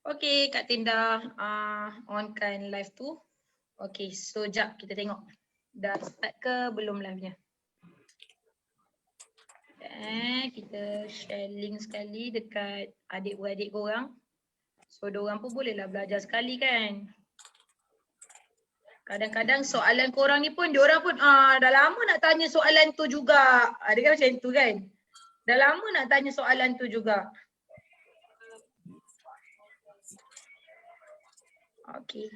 Okay, Kak Tinda on-kan live tu. Okay, so jap kita tengok. Dah start ke belum live-nya? Kita share link sekali dekat adik-beradik korang. So diorang pun bolehlah belajar sekali kan. Kadang-kadang soalan korang ni pun diorang pun dah lama nak tanya soalan tu juga. Ada kan macam tu kan? Dah lama nak tanya soalan tu juga. Okay.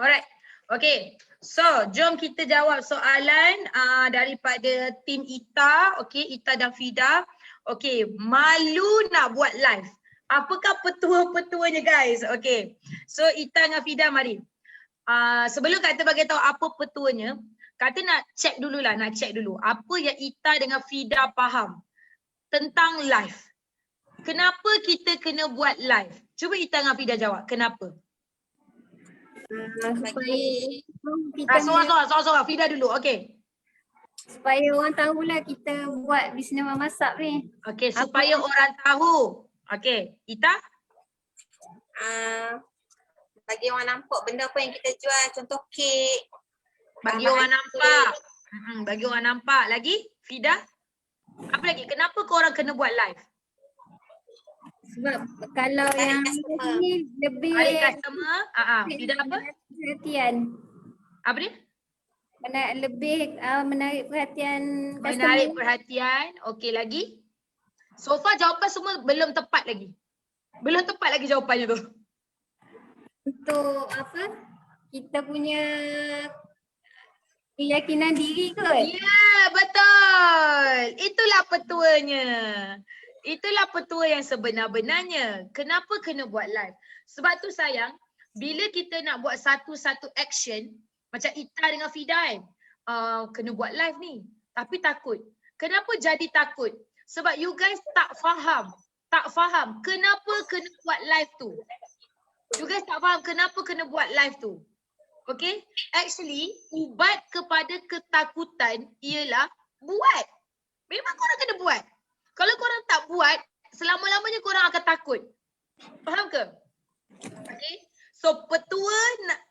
Alright. Okay. So, jom kita jawab soalan daripada tim Ita. Okay, Ita dan Fida. Okay, malu nak buat live. Apakah petua-petuanya guys? Okay. So, Ita dengan Fida mari. Sebelum kata bagi tahu apa petuanya, kata nak check dululah, nak check dulu. Apa yang Ita dengan Fida faham tentang live. Kenapa kita kena buat live? Cuba Ita dengan Fida jawab. Kenapa? Supaya Sorang. Fida dulu. Okay. Supaya orang tahulah kita buat bisnes memasak ni. Okay, supaya orang tahu. Okay, Ita? Bagi orang nampak benda apa yang kita jual, contoh kek. Bagi orang nampak. Bagi orang nampak. Lagi? Fida? Apa lagi? Kenapa korang kena buat live? Sebab kalau yang ni lebih Tarik customer. Fida apa? Perhatian. Apa dia? Menarik perhatian customer. Menarik perhatian. Okay, lagi? So far jawapan semua belum tepat lagi. Belum tepat lagi jawapannya tu. Untuk apa? Kita punya keyakinan diri kot. Ya, betul. Itulah petuanya. Itulah petua yang sebenar-benarnya. Kenapa kena buat live? Sebab tu sayang, bila kita nak buat satu-satu action, macam Ita dengan Fida kan, kena buat live ni. Tapi takut. Kenapa jadi takut? Sebab you guys tak faham. Tak faham kenapa kena buat live tu. You guys tak faham kenapa kena buat live tu. Okay? Actually, ubat kepada ketakutan ialah buat. Memang korang kena buat. Kalau korang tak buat, selama-lamanya korang akan takut. Faham ke? Okay? So, petua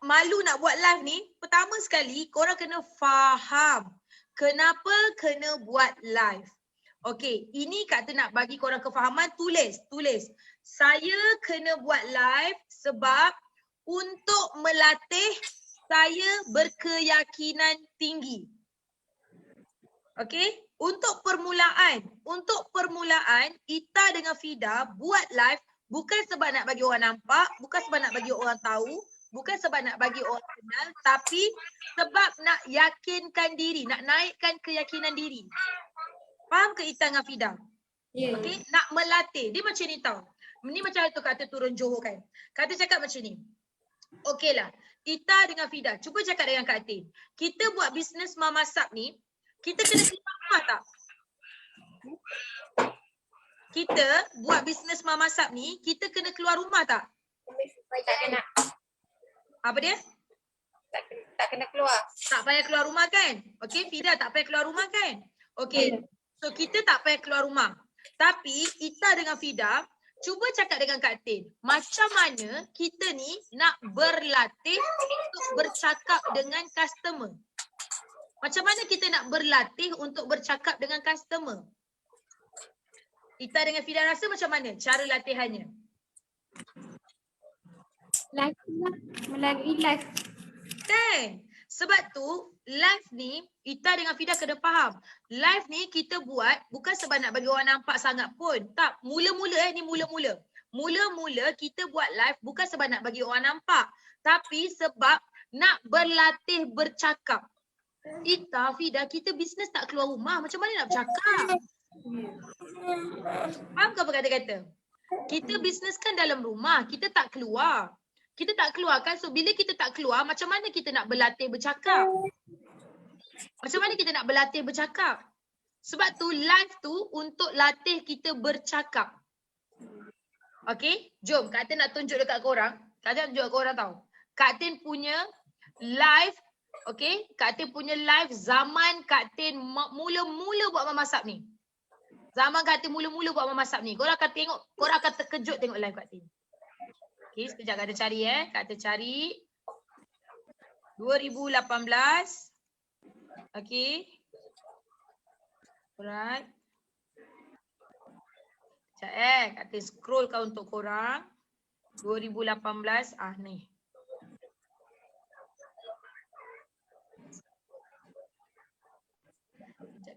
malu nak buat live ni, pertama sekali korang kena faham kenapa kena buat live. Okay, ini kata nak bagi korang kefahaman, tulis. Saya kena buat live sebab untuk melatih saya berkeyakinan tinggi. Okay, untuk permulaan, Ita dengan Fida buat live bukan sebab nak bagi orang nampak, bukan sebab nak bagi orang tahu, bukan sebab nak bagi orang kenal, tapi sebab nak yakinkan diri, nak naikkan keyakinan diri. Faham ke Ita dengan Fida? Yeah. Okay, nak melatih. Dia macam ni tau. Ni macam tu kata turun Johor kan. Kata cakap macam ni. Okey lah. Ita dengan Fida, cuba cakap dengan Kak Tin. Kita buat bisnes memasak ni, kita kena keluar rumah tak? Kita buat bisnes memasak ni, kita kena keluar rumah tak? Tak kena. Apa dia? Tak kena keluar. Tak payah keluar rumah kan? Okey, Fida tak payah keluar rumah kan? Okey. So kita tak payah keluar rumah. Tapi Ita dengan Fida, cuba cakap dengan Kak Tin, macam mana kita ni nak berlatih untuk bercakap dengan customer? Macam mana kita nak berlatih untuk bercakap dengan customer? Ita dengan Fida rasa macam mana cara latihannya? Melalui live. Kan? Sebab tu live ni Ita dengan Fida kena faham. Live ni kita buat bukan sebab nak bagi orang nampak sangat pun. Tak, mula-mula ni mula-mula. Mula-mula kita buat live bukan sebab nak bagi orang nampak. Tapi sebab nak berlatih bercakap. Ita, Fida, kita bisnes tak keluar rumah. Macam mana nak bercakap? Faham ke apa kata-kata? Kita bisnes kan dalam rumah. Kita tak keluar. Kita tak keluar kan? So bila kita tak keluar, macam mana kita nak berlatih bercakap? Macam mana kita nak berlatih bercakap? Sebab tu live tu untuk latih kita bercakap. Okay, jom Kak Tin nak tunjuk dekat korang. Kak Tin tunjuk dekat korang tau. Kak Tin punya live, okay, Kak Tin punya live zaman Kak Tin mula-mula buat memasak ni. Zaman Kak Tin mula-mula buat memasak ni. Korang akan tengok, korang akan terkejut tengok live Kak Tin. Okay, sekejap Kak Tin cari Kak Tin cari 2018. Okay. Alright. Sekejap Kak Tin scroll kan untuk korang. 2018 ni.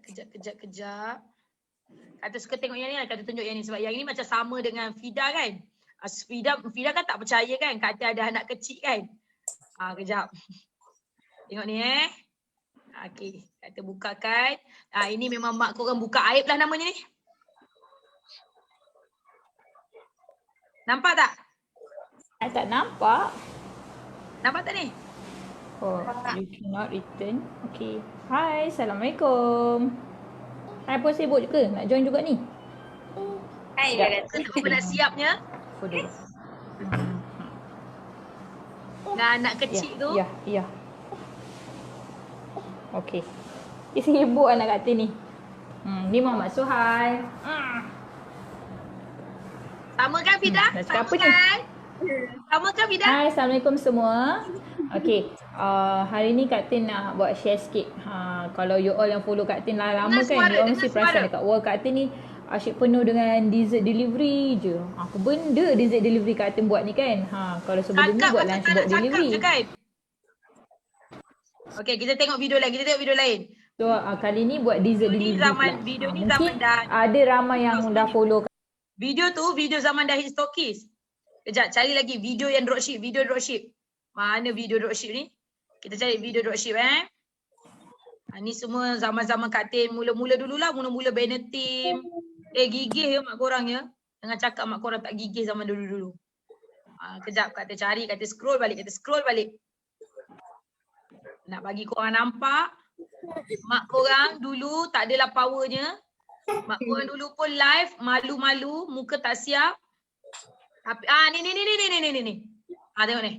Kejap. Kak Tin suka tengok yang ni lah. Kak Tin tunjuk yang ni sebab yang ni macam sama dengan Fida kan. Fida kan tak percaya kan Kak Tin ada anak kecil kan. Kejap. Tengok ni Okey, Kak Tin bukakan. Ini memang mak korang buka aib lah namanya ni. Nampak tak? I tak nampak. Nampak tak ni? Oh, you cannot return. Okay. Hai, Assalamualaikum. Hai pun sibuk ke? Nak join juga ni? Hai dia kata. Apa nak siapnya? Follow. Dengan anak kecil tu. Ya. Okay. Dia sibuk anak Kak Tin ni. Ni Muhammad Suhail. Sama kan Fida? Nak cakap apa ni? Sama kan Fida? Hai, Assalamualaikum semua. Okay, hari ni Kak Tin nak buat share sikit. Kalau you all yang follow Kak Tin lama Dengar kan, suara, you all dengar mesti suara. perasan dekat wall Kak Tin ni asyik penuh dengan dessert delivery je. Apa benda dessert delivery Kak Tin buat ni kan? Kalau sebelum ni Cakap buat macam lunch tak box nak cakap delivery. je kan? Okay, kita tengok video lain. So kali ni buat dessert Video ni delivery zaman- pula. video ni Mungkin zaman dah- ada ramai yang dah follow. Video tu video zaman dah Histokis. Kejap, cari lagi video yang dropship. Mana video dropship ni? Kita cari video dropship ni semua zaman-zaman Kak Tin mula-mula dululah. Mula-mula banner team. Gigih ya mak korang ya. Jangan cakap mak korang tak gigih zaman dulu-dulu. Kejap Kak Tin cari, Kak Tin scroll balik. Nak bagi korang nampak. Mak korang dulu tak adalah powernya. Mak korang dulu pun live, malu-malu, muka tak siap. Tapi ni. Tengok ni.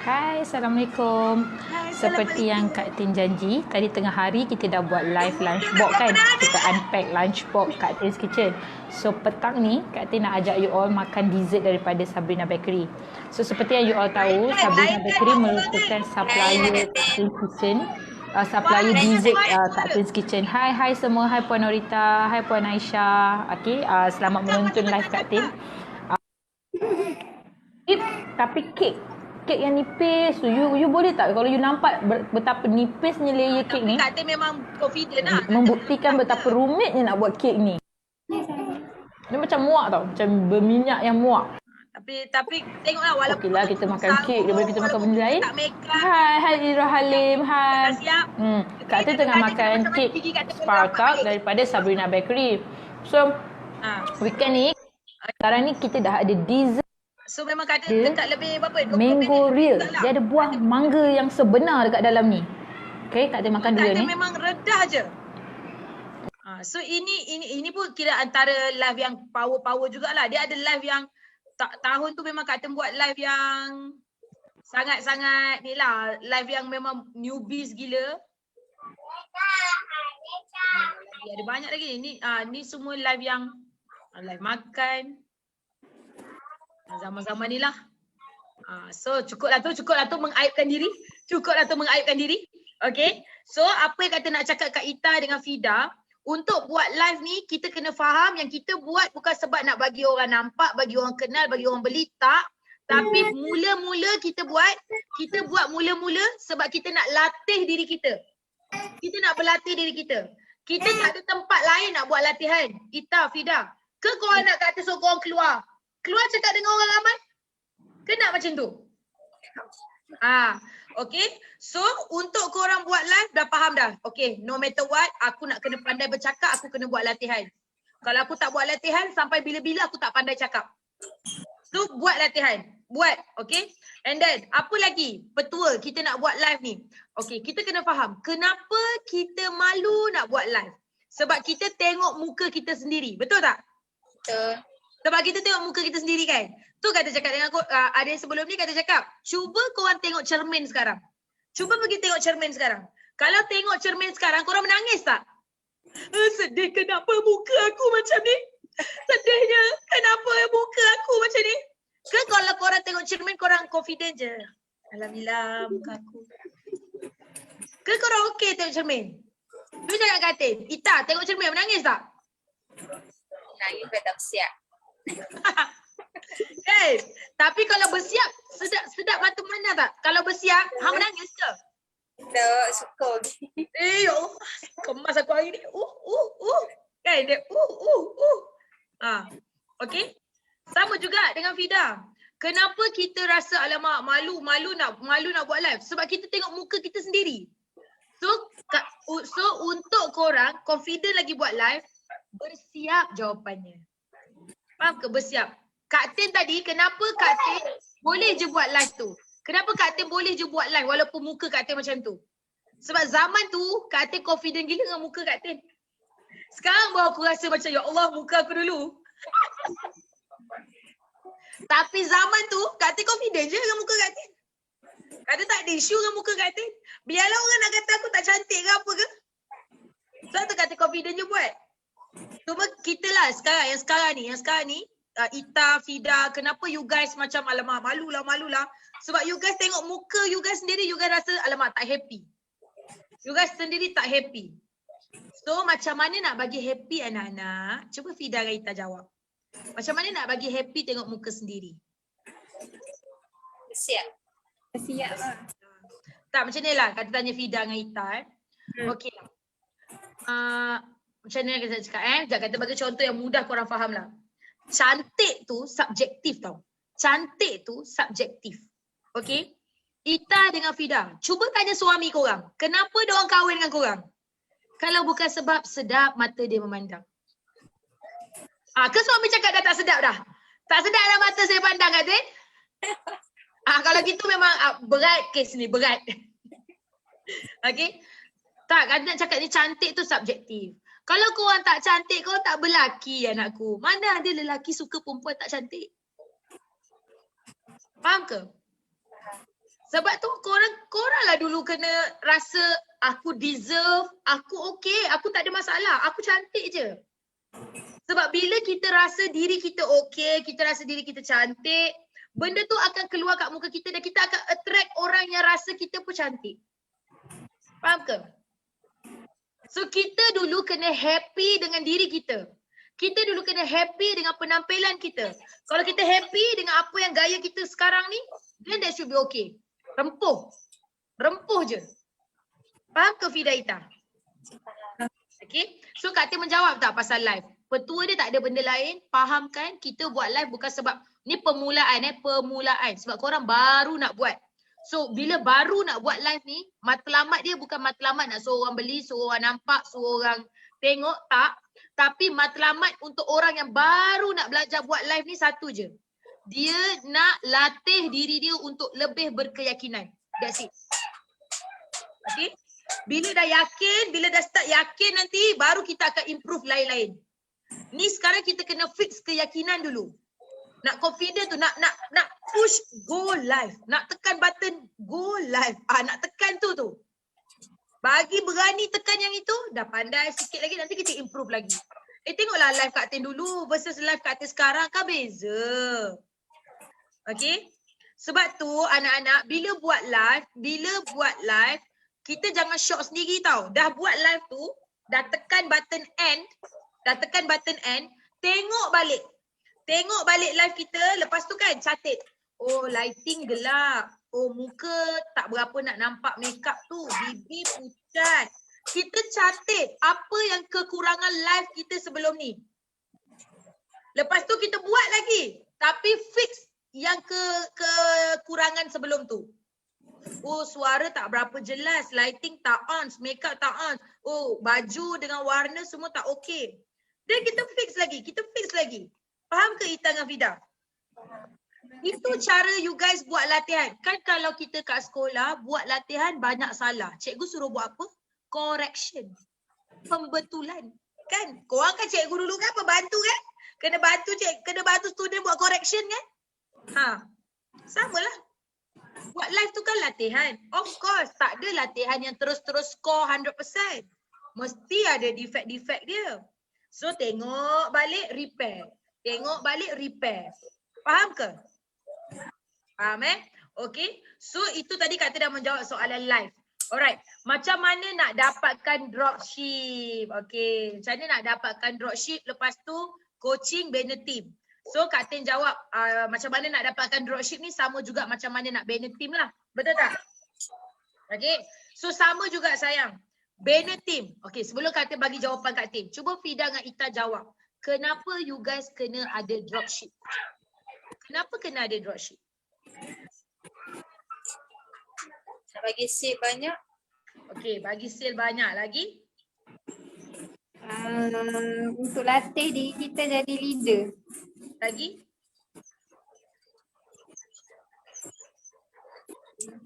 Hai, Assalamualaikum. Seperti yang Kak Tin janji, tadi tengah hari kita dah buat live lunchbox kan. Kita unpack lunchbox Kak Tin's Kitchen. So petang ni Kak Tin nak ajak you all makan dessert daripada Sabrina Bakery. So seperti yang you all tahu, Sabrina Bakery merupakan supplier Kak Tin's Kitchen. Supplier dessert Kak Tin's Kitchen. Hai semua. Hai Puan Norita. Hai Puan Aisyah. Okay, selamat menonton live Kak Tin. Tapi kek yang nipis tu, you boleh tak kalau you nampak betapa nipisnya layer kek ni, Kak Tin memang confident lah. membuktikan betapa rumitnya nak buat kek ni. Dia macam muak tau, macam berminyak yang muak. Tapi tengoklah walaupun Okeylah kita makan kek daripada kita makan benda lain. tak make up. Hai Ira Halim, hai. Tak siap. Kak Tin tengah makan kek Sparkle daripada Sabrina Bakery. So weekend ni, sekarang ni kita dah ada dessert So memang Kak Tin dekat lebih berapa? 20 mango minit real. tak lah. Dia ada buah mangga yang sebenar dekat dalam ni. Okay, Kak Tin makan dulu Kak Tin ni. memang redah je. So ini pun kira antara live yang power jugalah. Dia ada live yang tahun tu memang Kak Tin buat live yang sangat-sangat ni lah, live yang memang newbies gila. Ada banyak lagi ni semua live yang live makan. Zaman-zaman ni lah. So cukuplah tu mengaibkan diri. Okay. So apa yang Kak Tin nak cakap Kak Ita dengan Fida, untuk buat live ni kita kena faham yang kita buat bukan sebab nak bagi orang nampak, bagi orang kenal, bagi orang beli, tak. Tapi mula-mula kita buat mula-mula sebab kita nak latih diri kita. Kita nak berlatih diri kita. Kita tak ada tempat lain nak buat latihan. Ita, Fida. Ke korang nak kata suruh korang keluar cakap dengan orang ramai? Kena macam tu? Okay. So, untuk korang buat live, dah faham dah. Okay, no matter what, aku nak kena pandai bercakap, aku kena buat latihan. Kalau aku tak buat latihan, sampai bila-bila aku tak pandai cakap. So, buat latihan. buat, okay? And then apa lagi? Petua kita nak buat live ni. Okay, kita kena faham kenapa kita malu nak buat live. Sebab kita tengok muka kita sendiri, betul tak? Betul. Sebab kita tengok muka kita sendiri kan. Tu kata cakap dengan aku, ada yang sebelum ni kata cakap, cuba korang tengok cermin sekarang. Cuba pergi tengok cermin sekarang. Kalau tengok cermin sekarang, korang menangis tak? Sedih kenapa muka aku macam ni? Sedihnya kenapa muka aku macam ni? Ke kalau korang tengok cermin, korang confident je. Alhamdulillah muka aku. Ke korang okey tengok cermin? Tu jangan kata, Ita tengok cermin menangis tak? Nangis tak bersiap. Kan? Tapi kalau bersiap, sedap mata mana tak? Kalau bersiap, hang menangis ke? Tak suka. Ya Allah, kemas aku hari ni. Kan dia, Okay. Sama juga dengan Fida. Kenapa kita rasa alamak malu nak buat live? Sebab kita tengok muka kita sendiri. So untuk korang confident lagi buat live, bersiap jawapannya. Faham ke bersiap? Kak Tin tadi, kenapa Kak Tin boleh je buat live tu? Kenapa Kak Tin boleh je buat live walaupun muka Kak Tin macam tu? Sebab zaman tu Kak Tin confident gila dengan muka Kak Tin. Sekarang baru aku rasa macam ya Allah muka aku dulu. Tapi zaman tu Kak Tin confident je dengan muka Kak Tin. Kak Tin tak ada isu dengan muka Kak Tin. Biarlah orang nak kata aku tak cantik ke apa ke. Sebab tu Kak Tin confident je buat. Cuma kita lah sekarang ni Ita, Fida, kenapa you guys macam alamak malu lah. Sebab you guys tengok muka you guys sendiri, you guys rasa alamak tak happy. You guys sendiri tak happy. So macam mana nak bagi happy anak-anak? Cuba Fida dan Ita jawab. Macam mana nak bagi happy tengok muka sendiri? Bersiap. Siap lah. Tak macam ni lah kata tanya Fida dengan Ita Okey lah. Macam mana kita cakap Sekejap kata bagi contoh yang mudah korang faham lah. Cantik tu subjektif tau. Cantik tu subjektif. Okay? Ita dengan Fida, cuba tanya suami korang. Kenapa dia orang kahwin dengan korang? Kalau bukan sebab sedap mata dia memandang. Ke suami cakap dah tak sedap dah? Tak sedap dah mata saya pandang kat dia? Kalau gitu memang berat kes ni, berat. Okay? Tak, kan nak cakap ni cantik tu subjektif. Kalau korang tak cantik, korang tak berlaki anakku. Mana ada lelaki suka perempuan tak cantik? Faham ke? Sebab tu korang lah dulu kena rasa aku deserve, aku okay, aku tak ada masalah, aku cantik je. Sebab bila kita rasa diri kita okay, kita rasa diri kita cantik, benda tu akan keluar kat muka kita dan kita akan attract orang yang rasa kita pun cantik. Faham ke? So kita dulu kena happy dengan diri kita. Kita dulu kena happy dengan penampilan kita. Kalau kita happy dengan apa yang gaya kita sekarang ni, then that should be okay. Rempuh. Rempuh je. Faham ke Fida Ita? Okay. So Kak Tin menjawab tak pasal live? Petua dia tak ada benda lain. Fahamkan kita buat live bukan sebab ni permulaan permulaan. Sebab korang baru nak buat. So bila baru nak buat live ni, matlamat dia bukan matlamat nak suruh orang beli, suruh orang nampak, suruh orang tengok, tak. Tapi matlamat untuk orang yang baru nak belajar buat live ni satu je. Dia nak latih diri dia untuk lebih berkeyakinan. That's it. Okay. Bila dah yakin, bila dah start yakin nanti baru kita akan improve lain-lain. Ni sekarang kita kena fix keyakinan dulu. Nak confident tu, nak push go live. Nak tekan button go live. Nak tekan tu. Bagi berani tekan yang itu, dah pandai sikit lagi, nanti kita improve lagi. Tengoklah live Kak Tin dulu versus live Kak Tin sekarang kan beza. Okay? Sebab tu anak-anak bila buat live, kita jangan shock sendiri tau. Dah buat live tu, dah tekan button end, tengok balik. Tengok balik live kita, lepas tu kan catat. Oh lighting gelap. Oh muka tak berapa nak nampak makeup tu. Bibir pucat. Kita catat apa yang kekurangan live kita sebelum ni. Lepas tu kita buat lagi. Tapi fix yang kekurangan sebelum tu. Oh suara tak berapa jelas. Lighting tak on. Makeup tak on. Oh baju dengan warna semua tak okey. Dan kita fix lagi. Faham ke Ita dengan Fida? Itu cara you guys buat latihan. Kan kalau kita kat sekolah buat latihan banyak salah. Cikgu suruh buat apa? Correction. Pembetulan. Kan? Korang kan cikgu dulu kan pembantu kan? Kena bantu student buat correction kan? Ha. Samalah. Buat live tu kan latihan. Of course, tak ada latihan yang terus-terus score 100%. Mesti ada defect-defect dia. So tengok balik repair. Tengok balik repair. Faham ke? Faham Okay. So itu tadi kata dah menjawab soalan live. Alright. Macam mana nak dapatkan dropship? Okay. Macam mana nak dapatkan dropship? Lepas tu coaching banner team. So Kak Tin jawab macam mana nak dapatkan dropship ni sama juga macam mana nak banner team lah. Betul tak? Okay. So sama juga sayang. Banner team. Okay, sebelum Kak Tin bagi jawapan Kak Tin, cuba Fida dengan Ita jawab. Kenapa you guys kena ada dropship? Kenapa kena ada dropship? Nak bagi sale banyak. Okay, bagi sale banyak lagi. Untuk latih diri kita jadi leader. Lagi?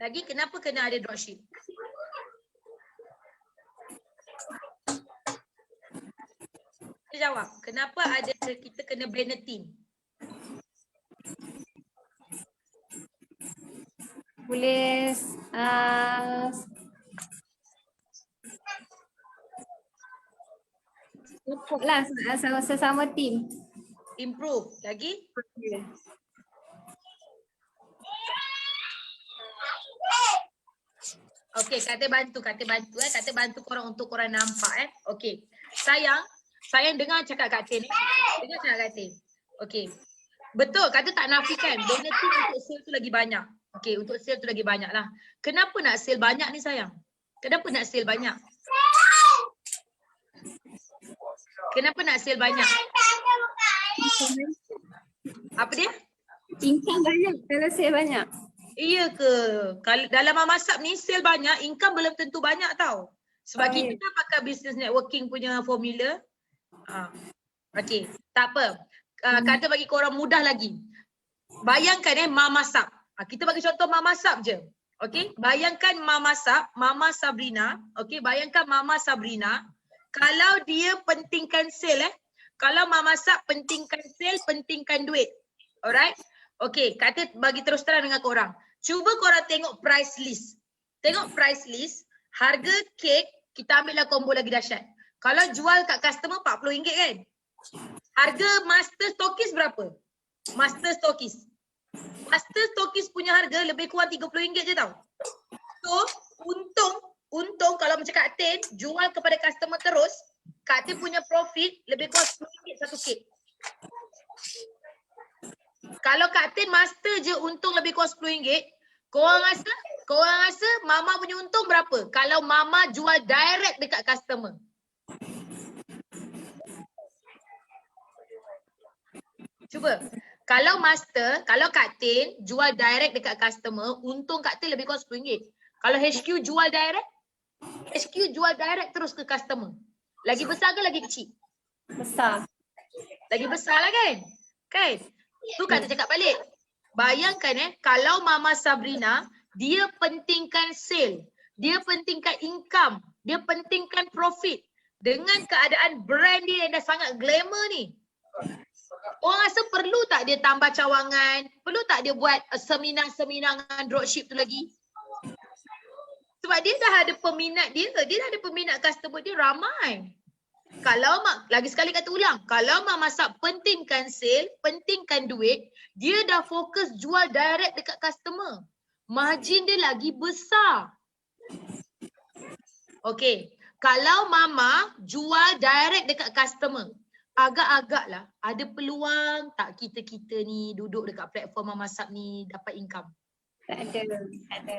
Lagi kenapa kena ada dropship? Kita jawab. Kenapa ada kita kena banner team? Boleh support lah sesama team. Improve. Lagi? Okay, kata bantu. Kata bantu korang untuk korang nampak Okay. Sayang dengar cakap Kak Tin Dengar cakap Kak Tin. Okay. Betul, kata tak nafikan. Banner team untuk sale tu lagi banyak. Okay, untuk sale tu lagi banyak lah. Kenapa nak sale banyak ni sayang? Kenapa nak sale banyak? Kenapa nak sale banyak? Apa dia? Income banyak kalau sale banyak. Iya ke? Kalau dalam masak ni sale banyak, income belum tentu banyak tau. Sebab kita kan pakai business networking punya formula. Okay, tak apa. Kata bagi korang mudah lagi. Bayangkan Mama Sap. Kita bagi contoh Mama Sap je. Okay, bayangkan Mama Sap, Mama Sabrina. Okay, bayangkan Mama Sabrina. Kalau dia pentingkan sale kalau Mama Sap pentingkan sale, pentingkan duit. Alright? Okay, kata bagi terus terang dengan korang. Cuba korang tengok price list. Tengok price list, harga kek, kita ambillah combo lagi dahsyat. Kalau jual kat customer RM40 kan? Harga master stokis berapa? Master stokis punya harga lebih kurang RM30 je tau. So, untung kalau macam Kak Tin jual kepada customer terus, Kak Tin punya profit lebih kurang RM10 satu kek. Kalau Kak Tin master je untung lebih kurang RM10, korang rasa Mama punya untung berapa? Kalau Mama jual direct dekat customer. Cuba. Kalau Kak Tin jual direct dekat customer, untung Kak Tin lebih kurang RM10. Kalau HQ jual direct terus ke customer. Lagi besar ke lagi kecil? Besar. Lagi besar lah kan? Kan? Tu Kak Tin cakap balik. Bayangkan kalau Mama Sabrina, dia pentingkan sale, dia pentingkan income, dia pentingkan profit. Dengan keadaan brand dia yang dah sangat glamour ni. Orang rasa perlu tak dia tambah cawangan? Perlu tak dia buat seminar-seminar dengan dropship tu lagi? Sebab dia dah ada peminat dia dah ada peminat customer dia ramai. Kalau lagi sekali kata ulang, kalau Mama Sap pentingkan sale, pentingkan duit, dia dah fokus jual direct dekat customer. Margin dia lagi besar. Okey, kalau Mama jual direct dekat customer, agak-agaklah ada peluang tak kita ni duduk dekat platform Mama Sap ni dapat income? Tak ada.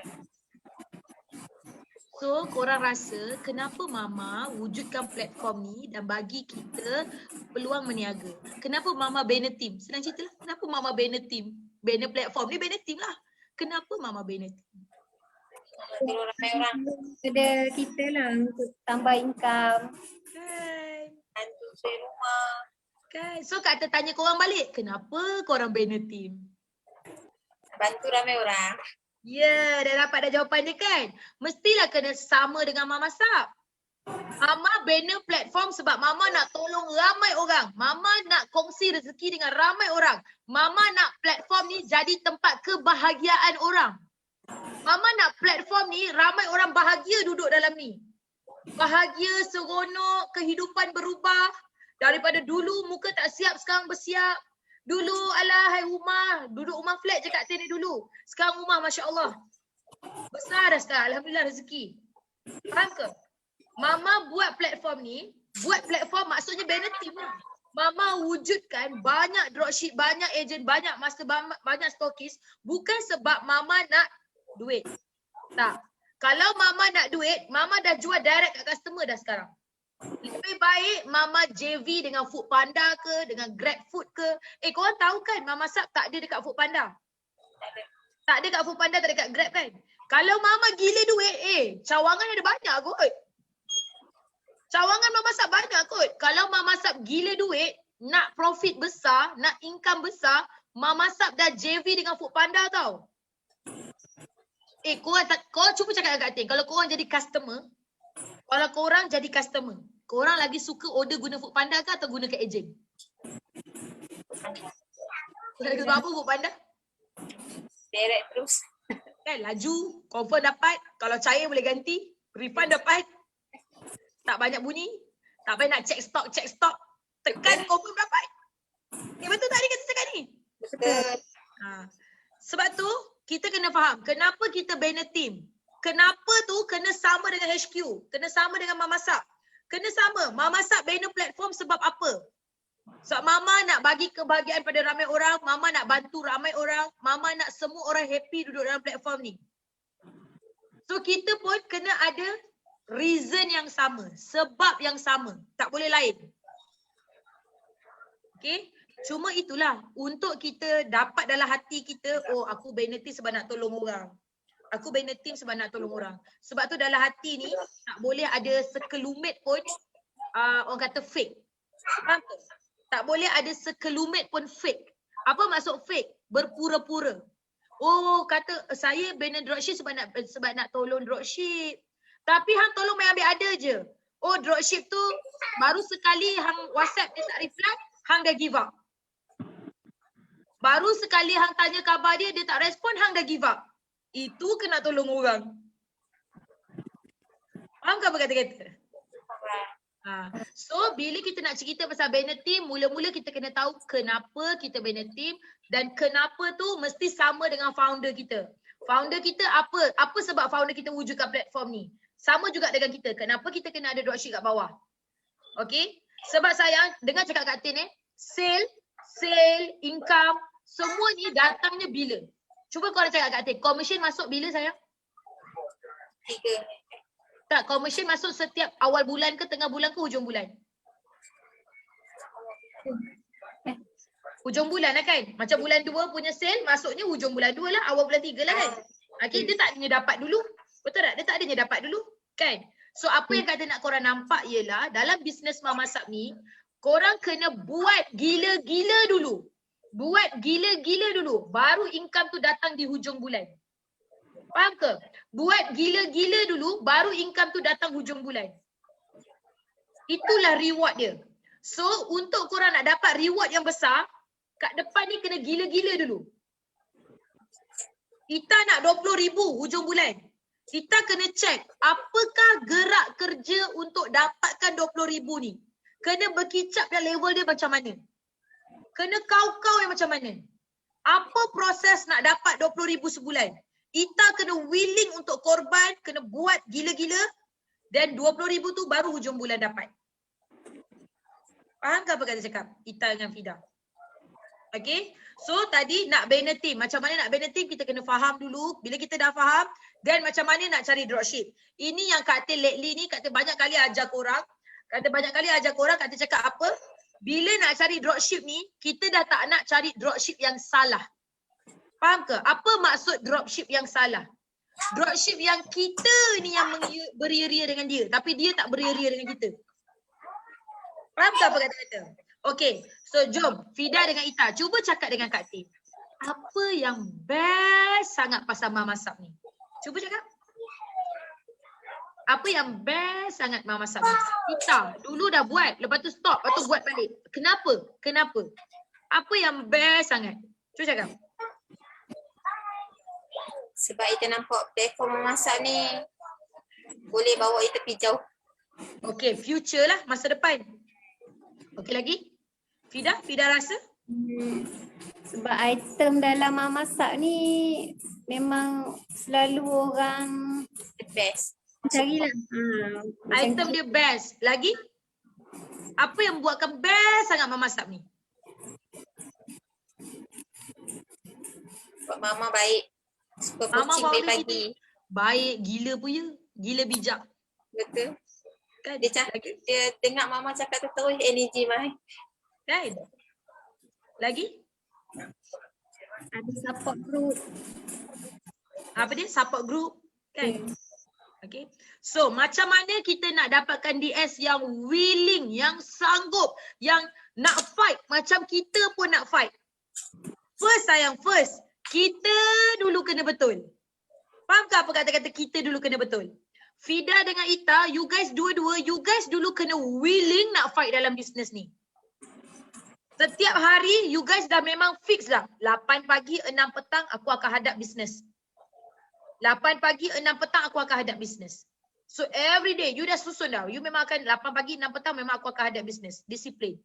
So korang rasa kenapa Mama wujudkan platform ni dan bagi kita peluang meniaga? Kenapa Mama banner team? Senang cerita lah. Kenapa Mama banner team? Banner platform ni banner team lah. Kenapa Mama banner team? Ramai orang. Ada kita lah untuk tambah income. Kan? Bantu saya rumah. Kan? So Kak tanya korang balik. Kenapa korang banner team? Bantu ramai orang. Ya, dah dapat dah jawapan dia kan? Mestilah kena sama dengan Mama Sap. Mama bina platform sebab Mama nak tolong ramai orang. Mama nak kongsi rezeki dengan ramai orang. Mama nak platform ni jadi tempat kebahagiaan orang. Mama nak platform ni ramai orang bahagia duduk dalam ni. Bahagia, seronok, kehidupan berubah. Daripada dulu muka tak siap, sekarang bersiap. Dulu alah hai rumah, duduk rumah flat je Kak Tin ni dulu. Sekarang rumah Masya Allah. Besar dah sekarang, Alhamdulillah rezeki. Faham ke? Mama buat platform ni, buat platform maksudnya banner team lah. Mama wujudkan banyak dropship, banyak agent, banyak master, banyak stokis. Bukan sebab Mama nak duit. Tak. Kalau Mama nak duit, Mama dah jual direct kat customer dah sekarang. Lebih baik Mama JV dengan Foodpanda ke, dengan Grab Food ke. Korang tahu kan Mama Sap tak ada dekat Foodpanda? Tak ada kat Foodpanda, tak ada kat Grab kan? Kalau Mama gila duit, cawangan ada banyak kot. Cawangan Mama Sap banyak kot. Kalau Mama Sap gila duit, nak profit besar, nak income besar, Mama Sap dah JV dengan Foodpanda tau. Korang cuba cakap dengan Kak Tin, kalau korang jadi customer, kalau korang jadi customer, korang lagi suka order guna Foodpanda ke atau guna ke ejen? Sebab apa Foodpanda? Direct terus. Kan laju, confirm dapat, kalau cair boleh ganti, refund dapat. Tak banyak bunyi, tak payah nak check stok, tekan confirm dapat. Betul tak ni kata cakap ni? Betul. Sebab tu, kita kena faham kenapa kita banner team. Kenapa tu kena sama dengan HQ, kena sama dengan Mama Sap. Kena sama, Mama Sap banner platform sebab apa? Sebab Mama nak bagi kebahagiaan pada ramai orang, Mama nak bantu ramai orang, Mama nak semua orang happy duduk dalam platform ni. So kita pun kena ada reason yang sama, sebab yang sama, tak boleh lain. Okay? Cuma itulah, untuk kita dapat dalam hati kita, oh aku banner team sebab nak tolong orang. Aku banner team sebab nak tolong orang. Sebab tu dalam hati ni, tak boleh ada sekelumit pun orang kata fake. Faham tak? Tak boleh ada sekelumit pun fake. Apa maksud fake? Berpura-pura. Oh kata saya banner dropship sebab nak tolong dropship. Tapi hang tolong main ambil ada je. Oh dropship tu baru sekali hang WhatsApp dia tak reply, hang dah give up. Baru sekali hang tanya khabar dia tak respon, hang dah give up. Itu kena tolong orang. Faham ke apa kata-kata? So bila kita nak cerita pasal banner team, mula-mula kita kena tahu kenapa kita banner team dan kenapa tu mesti sama dengan founder kita. Founder kita apa sebab founder kita wujudkan platform ni? Sama juga dengan kita. Kenapa kita kena ada dropship kat bawah? Okay? Sebab sayang, dengar cakap Kak Tin sale, income, semua ni datangnya bila? Cuba korang cakap Kak Tin, commission masuk bila sayang? 3. Tak, commission masuk setiap awal bulan ke, tengah bulan ke, hujung bulan? Hujung bulan lah kan? Macam bulan 2 punya sale, masuknya hujung bulan 2 lah, awal bulan 3 lah kan? Okay, dia tak adanya dapat dulu. Betul tak? Dia tak adanya dapat dulu. Kan? So apa yang kata nak korang nampak ialah, dalam bisnes Mama Sap ni, korang kena buat gila-gila dulu. Buat gila-gila dulu. Baru income tu datang di hujung bulan. Faham ke? Buat gila-gila dulu, baru income tu datang hujung bulan. Itulah reward dia. So, untuk korang nak dapat reward yang besar, kat depan ni kena gila-gila dulu. Kita nak 20,000 hujung bulan. Kita kena check apakah gerak kerja untuk dapatkan 20,000 ni. Kena berkicap yang level dia macam mana. Kena kau-kau yang macam mana. Apa proses nak dapat 20,000 sebulan. Kita kena willing untuk korban, kena buat gila-gila dan 20,000 tu baru hujung bulan dapat. Faham ke apa kata cakap? Ita dengan Fida. Okay. So tadi nak banner team. Macam mana nak banner team kita kena faham dulu. Bila kita dah faham dan macam mana nak cari dropship. Ini yang Kak Tin lately ni Kak Tin banyak kali ajar korang. Kak Tin cakap apa? Bila nak cari dropship ni, kita dah tak nak cari dropship yang salah. Faham ke? Apa maksud dropship yang salah? Dropship yang kita ni yang beria-ria dengan dia. Tapi dia tak beria-ria dengan kita. Faham ke apa kata-kata? Okay. So jom Fida dengan Ita. Cuba cakap dengan Kak Tin. Apa yang best sangat pasal Mama masak ni? Cuba cakap. Apa yang best sangat Mama masak ni? Kita dulu dah buat, lepas tu stop, lepas tu buat balik. Kenapa? Kenapa? Apa yang best sangat? Cuba cakap. Sebab kita nampak platform memasak ni boleh bawa kita pergi jauh. Okay, future lah, masa depan. Okay lagi? Fida rasa? Sebab item dalam memasak ni memang selalu orang The best. carilah. Item dia best. Lagi? Apa yang buatkan best sangat memasak ni? Buat mama baik. Suka Mama kucing bawa pagi-pagi. Baik, gila punya. Gila bijak. Betul. Kan? Dia dengar mama cakap tu terus energy mai. Kan? Lagi? Ada support group. Apa dia? Support group. Kan? Okay. So, macam mana kita nak dapatkan DS yang willing, yang sanggup, yang nak fight. Macam kita pun nak fight. First sayang, first. Kita dulu kena betul. Faham ke apa kata-kata kita dulu kena betul? Fida dengan Ita, you guys dua-dua, you guys dulu kena willing nak fight dalam bisnes ni. Setiap hari, you guys dah memang fix dah. 8 pagi, 6 petang, aku akan hadap bisnes. 8 pagi, 6 petang, aku akan hadap bisnes. So every day, you dah susun dah. You memang akan 8 pagi, 6 petang, memang aku akan hadap bisnes. Disiplin.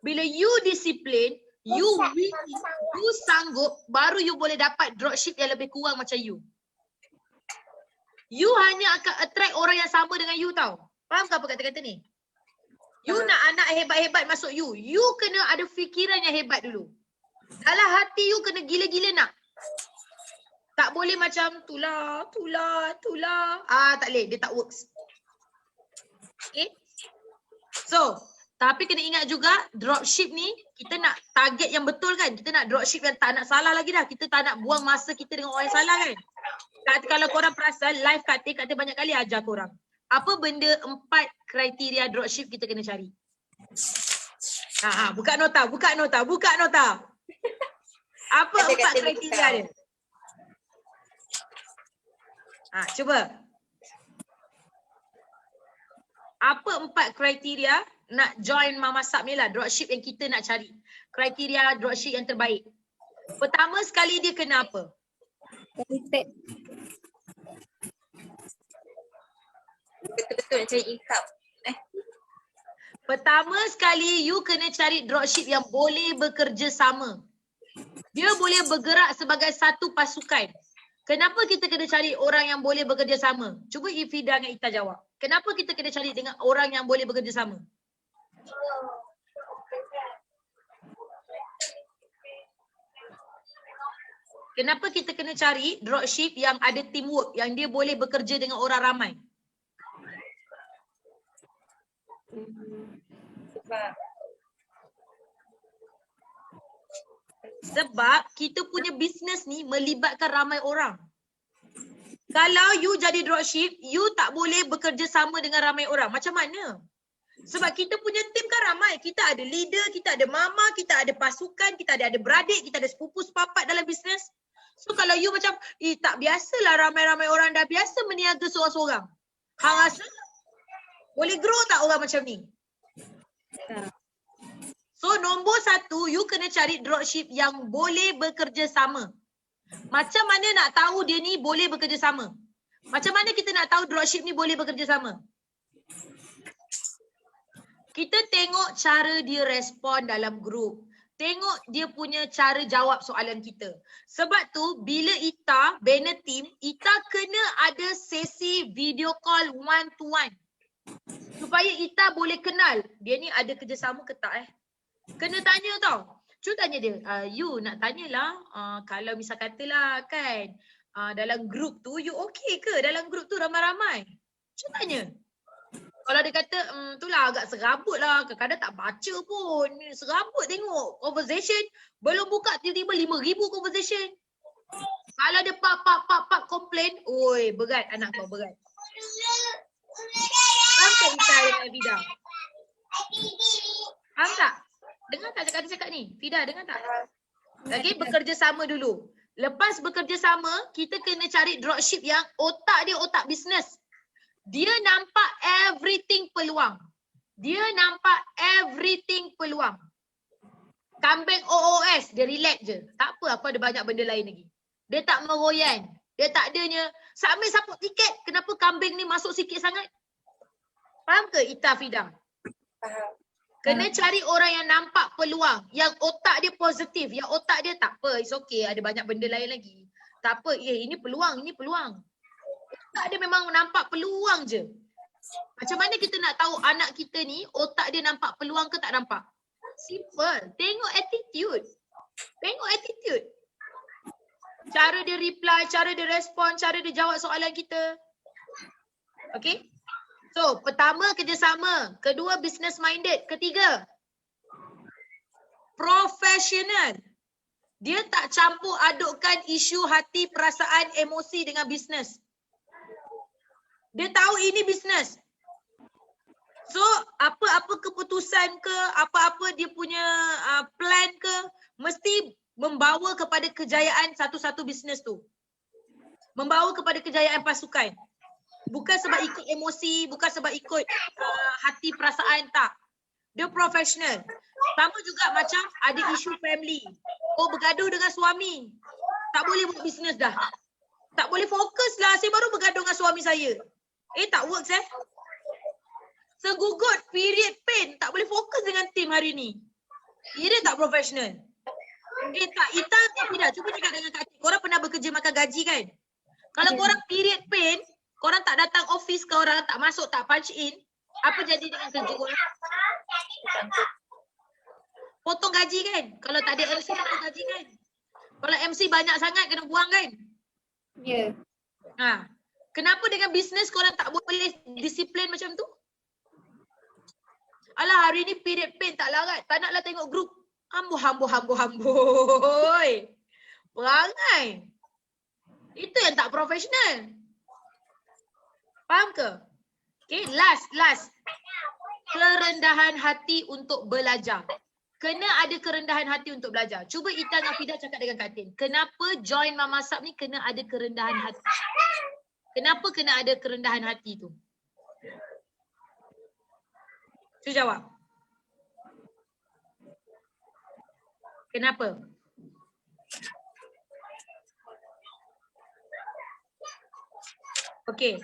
Bila you disiplin, you sanggup, baru you boleh dapat dropship yang lebih kurang macam you. You hanya akan attract orang yang sama dengan you tau. Faham ke apa kata-kata ni? You nak anak hebat-hebat masuk you. You kena ada fikiran yang hebat dulu. Dalam hati you kena gila-gila nak. Tak boleh macam tulah. Tak boleh. Dia tak works. Okay? So, tapi kena ingat juga dropship ni kita nak target yang betul kan. Kita nak dropship yang tak nak salah lagi dah. Kita tak nak buang masa kita dengan orang yang salah kan. Kalau korang perasan live Kak T banyak kali ajar korang. Apa benda 4 kriteria dropship kita kena cari? Buka nota. Apa 4 kriteria dia? Cuba. Apa 4 kriteria nak join Mama Masak ni lah, dropship yang kita nak cari. Kriteria dropship yang terbaik. Pertama sekali dia kena apa? Qualified. Betul-betul nak cari income. Pertama sekali you kena cari dropship yang boleh bekerja sama. Dia boleh bergerak sebagai satu pasukan. Kenapa kita kena cari orang yang boleh bekerja sama? Cuba Ifida dengan Ita jawab. Kenapa kita kena cari dengan orang yang boleh bekerja sama? Kenapa kita kena cari dropship yang ada teamwork, yang dia boleh bekerja dengan orang ramai? Sebab kita punya bisnes ni melibatkan ramai orang. Kalau you jadi dropship, you tak boleh bekerja sama dengan ramai orang. Macam mana? Sebab kita punya tim kan ramai. Kita ada leader, kita ada mama, kita ada pasukan, kita ada beradik, kita ada sepupu sepapat dalam bisnes. So kalau you macam, tak biasalah ramai-ramai orang dah biasa meniaga seorang-seorang. Hang rasa boleh grow tak orang macam ni? So nombor 1, you kena cari dropship yang boleh bekerja sama. Macam mana nak tahu dia ni boleh bekerja sama? Macam mana kita nak tahu dropship ni boleh bekerja sama? Kita tengok cara dia respon dalam grup. Tengok dia punya cara jawab soalan kita. Sebab tu bila Ita, banner team, Ita kena ada sesi video call one to one. Supaya Ita boleh kenal. Dia ni ada kerjasama ke tak Kena tanya tau. Cuba tanya dia, you nak tanyalah kalau misal katalah kan dalam grup tu you okay ke? Dalam grup tu ramai-ramai. Cuba tanya. Kalau dia kata, itulah agak serabut lah. Kadang-kadang tak baca pun. Serabut tengok. Conversation. Belum buka tiba-tiba 5,000 conversation. Kalau dia pak komplain. Oi, berat anak kau, berat. Faham tak Ita dengan Fida? Faham tak? Dengar tak cakap-cakap ni? Fida, dengar tak? Okay, bekerja sama dulu. Lepas bekerja sama, kita kena cari dropship yang otak dia otak bisnes. Dia nampak everything peluang. Dia nampak everything peluang. Kambing OOS, dia relax je. Tak apa, aku ada banyak benda lain lagi. Dia tak meroyan. Dia tak adanya, Sambil saput tiket, kenapa kambing ni masuk sikit sangat? Faham ke Ita Fida? Faham. Kena cari orang yang nampak peluang, yang otak dia positif, yang otak dia tak apa, it's okay, ada banyak benda lain lagi. Tak apa, ini peluang, ini peluang. Otak dia memang nampak peluang je. Macam mana kita nak tahu anak kita ni otak dia nampak peluang ke tak nampak? Simple. Tengok attitude. Tengok attitude. Cara dia reply, cara dia respon, cara dia jawab soalan kita. Okay? So, pertama kerjasama. Kedua business minded. Ketiga, professional. Dia tak campur adukkan isu hati, perasaan, emosi dengan bisnes. Dia tahu ini bisnes. So, apa-apa keputusan ke, apa-apa dia punya plan ke, mesti membawa kepada kejayaan satu-satu bisnes tu. Membawa kepada kejayaan pasukan. Bukan sebab ikut emosi, bukan sebab ikut hati, perasaan, tak. Dia profesional. Sama juga macam ada isu family. Oh, bergaduh dengan suami. Tak boleh buat bisnes dah. Tak boleh fokus lah. Saya baru bergaduh dengan suami saya. Tak works Segugut period pain. Tak boleh fokus dengan tim hari ni. Dia tak profesional. Tak, Ita tak tidak. Cuba cakap dengan Kak Cik. Korang pernah bekerja makan gaji kan? Kalau korang period pain, korang tak datang office ke, orang tak masuk, tak punch in, apa jadi dengan kerja korang? Potong gaji kan? Kalau tak ada MC, potong gaji kan? Kalau MC banyak sangat, kena buang kan? Ya. Kenapa dengan bisnes korang tak boleh disiplin macam tu? Alah, hari ni period pain tak larat. Tak naklah tengok grup. Hamboi. Perangai. Itu yang tak profesional. Faham ke? Okay, last. Kerendahan hati untuk belajar. Kena ada kerendahan hati untuk belajar. Cuba Ita dan Fida cakap dengan Kak Tin. Kenapa join Mama Sab ni kena ada kerendahan hati? Kenapa kena ada kerendahan hati tu? Cuba jawab. Kenapa? Okay.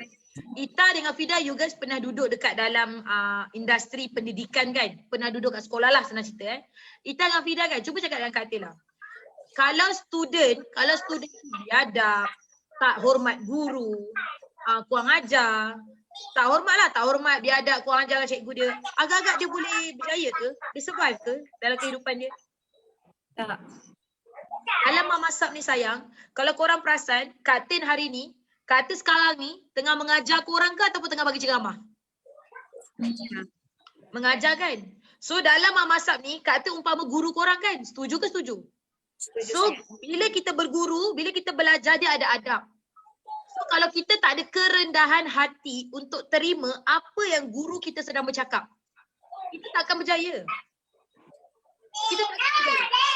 Ita dengan Fida, you guys pernah duduk dekat dalam industri pendidikan kan? Pernah duduk kat sekolah lah, senang cerita Ita dengan Fida kan, cuba cakap dengan Kak Til lah. Kalau student biadab, tak hormat guru, kurang ajar, tak hormat biadab, kurang ajar dengan cikgu dia, agak-agak dia boleh berjaya ke? Dia survive ke dalam kehidupan dia? Tak. Dalam Mama Sab ni sayang, kalau korang perasan, Kak Tin hari ni, Kak Tin sekarang ni tengah mengajar korang ke ataupun tengah bagi ceramah? Mengajar kan? So dalam Mama Sab ni, Kak Tin umpama guru korang kan? Setuju ke setuju? So bila kita berguru, bila kita belajar, dia ada adab. So kalau kita tak ada kerendahan hati untuk terima apa yang guru kita sedang bercakap, kita tak akan berjaya. Kita tak akan berjaya.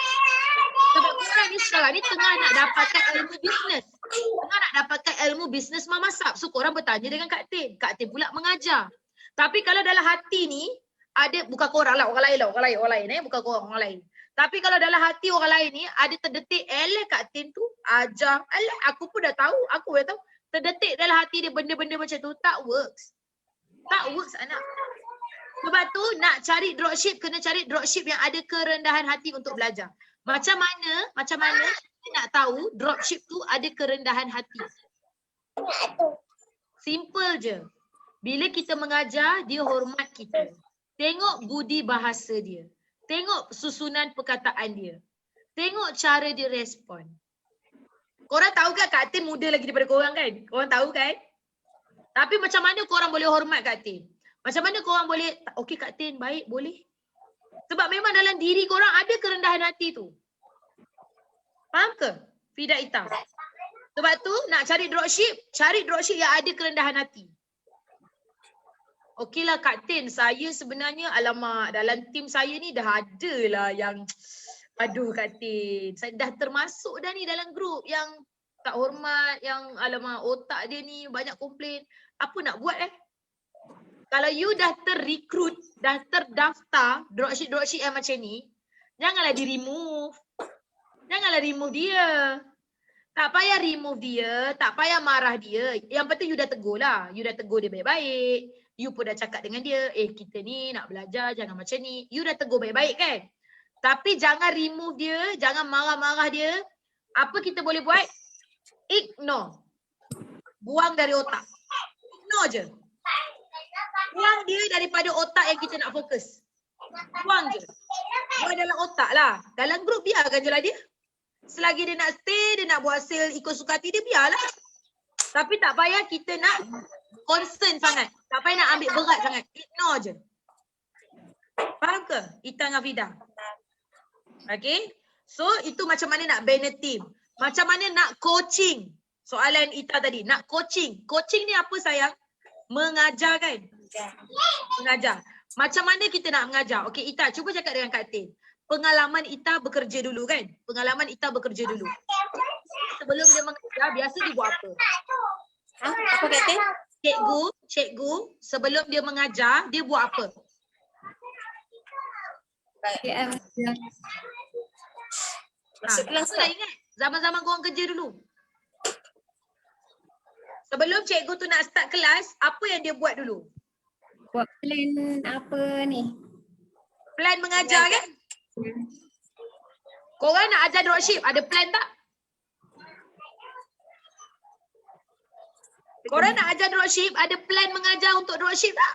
Sebab korang ni sekarang ni tengah nak dapatkan ilmu bisnes. Tengah nak dapatkan ilmu bisnes Mama Sab. So korang bertanya dengan Kak Tin. Kak Tin pula mengajar. Tapi kalau dalam hati ni, ada, bukan korang lah, orang lain bukan korang, orang lain. Tapi kalau dalam hati orang lain ni, ada terdetik, Kak Tin tu ajar. Aku pun dah tahu, terdetik dalam hati dia benda-benda macam tu, tak works. Tak works anak. Sebab tu nak cari dropship, kena cari dropship yang ada kerendahan hati untuk belajar. Macam mana kita nak tahu dropship tu ada kerendahan hati? Simple je. Bila kita mengajar, dia hormat kita. Tengok budi bahasa dia. Tengok susunan perkataan dia. Tengok cara dia respon. Korang tahu kan Kak Tin muda lagi daripada korang kan? Korang tahu kan? Tapi macam mana korang boleh hormat Kak Tin? Macam mana korang boleh, okey Kak Tin, baik, boleh? Sebab memang dalam diri korang ada kerendahan hati tu. Faham ke? Fida Ita. Sebab tu nak cari dropship yang ada kerendahan hati. Okeylah Kak Tin, saya sebenarnya alamak dalam tim saya ni dah ada lah yang Aduh Kak Tin, saya dah termasuk dah ni dalam grup yang tak hormat, yang alamak otak dia ni banyak komplain. Apa nak buat Kalau you dah terrekrut, dah terdaftar dropship yang macam ni, janganlah di-remove. Janganlah remove dia. Tak payah remove dia, tak payah marah dia. Yang penting you dah tegur lah. You dah tegur dia baik-baik. You pun dah cakap dengan dia, kita ni nak belajar, jangan macam ni. You dah tegur baik-baik kan? Tapi jangan remove dia, jangan marah-marah dia. Apa kita boleh buat? Ignore. Buang dari otak. Ignore je. Buang dia daripada otak yang kita nak fokus. Buang je. Buang dalam otak lah. Dalam grup biarkan je lah dia. Selagi dia nak stay, dia nak buat sale ikut suka hati dia, biarlah. Tapi tak payah kita nak concern sangat. Tak payah nak ambil berat sangat. Ignore je. Faham ke? Ita dengan Fida. Okay. So itu macam mana nak banner team. Macam mana nak coaching. Soalan Ita tadi. Nak coaching. Coaching ni apa sayang? Mengajar kan? Mengajar. Macam mana kita nak mengajar? Okay Ita, cuba cakap dengan Kak Tin. Pengalaman Ita bekerja dulu kan? Pengalaman Ita bekerja dulu. Sebelum dia mengajar, biasa dia buat apa? Apa Kak Tin? Cikgu, sebelum dia mengajar, dia buat apa? Masuk kelas tak ingat? Zaman-zaman korang kerja dulu. Sebelum cikgu tu nak start kelas, apa yang dia buat dulu? Buat plan apa ni? Plan mengajar kan? Korang nak ajar dropship, ada plan tak? Korang nak ajar dropship, ada plan mengajar untuk dropship tak?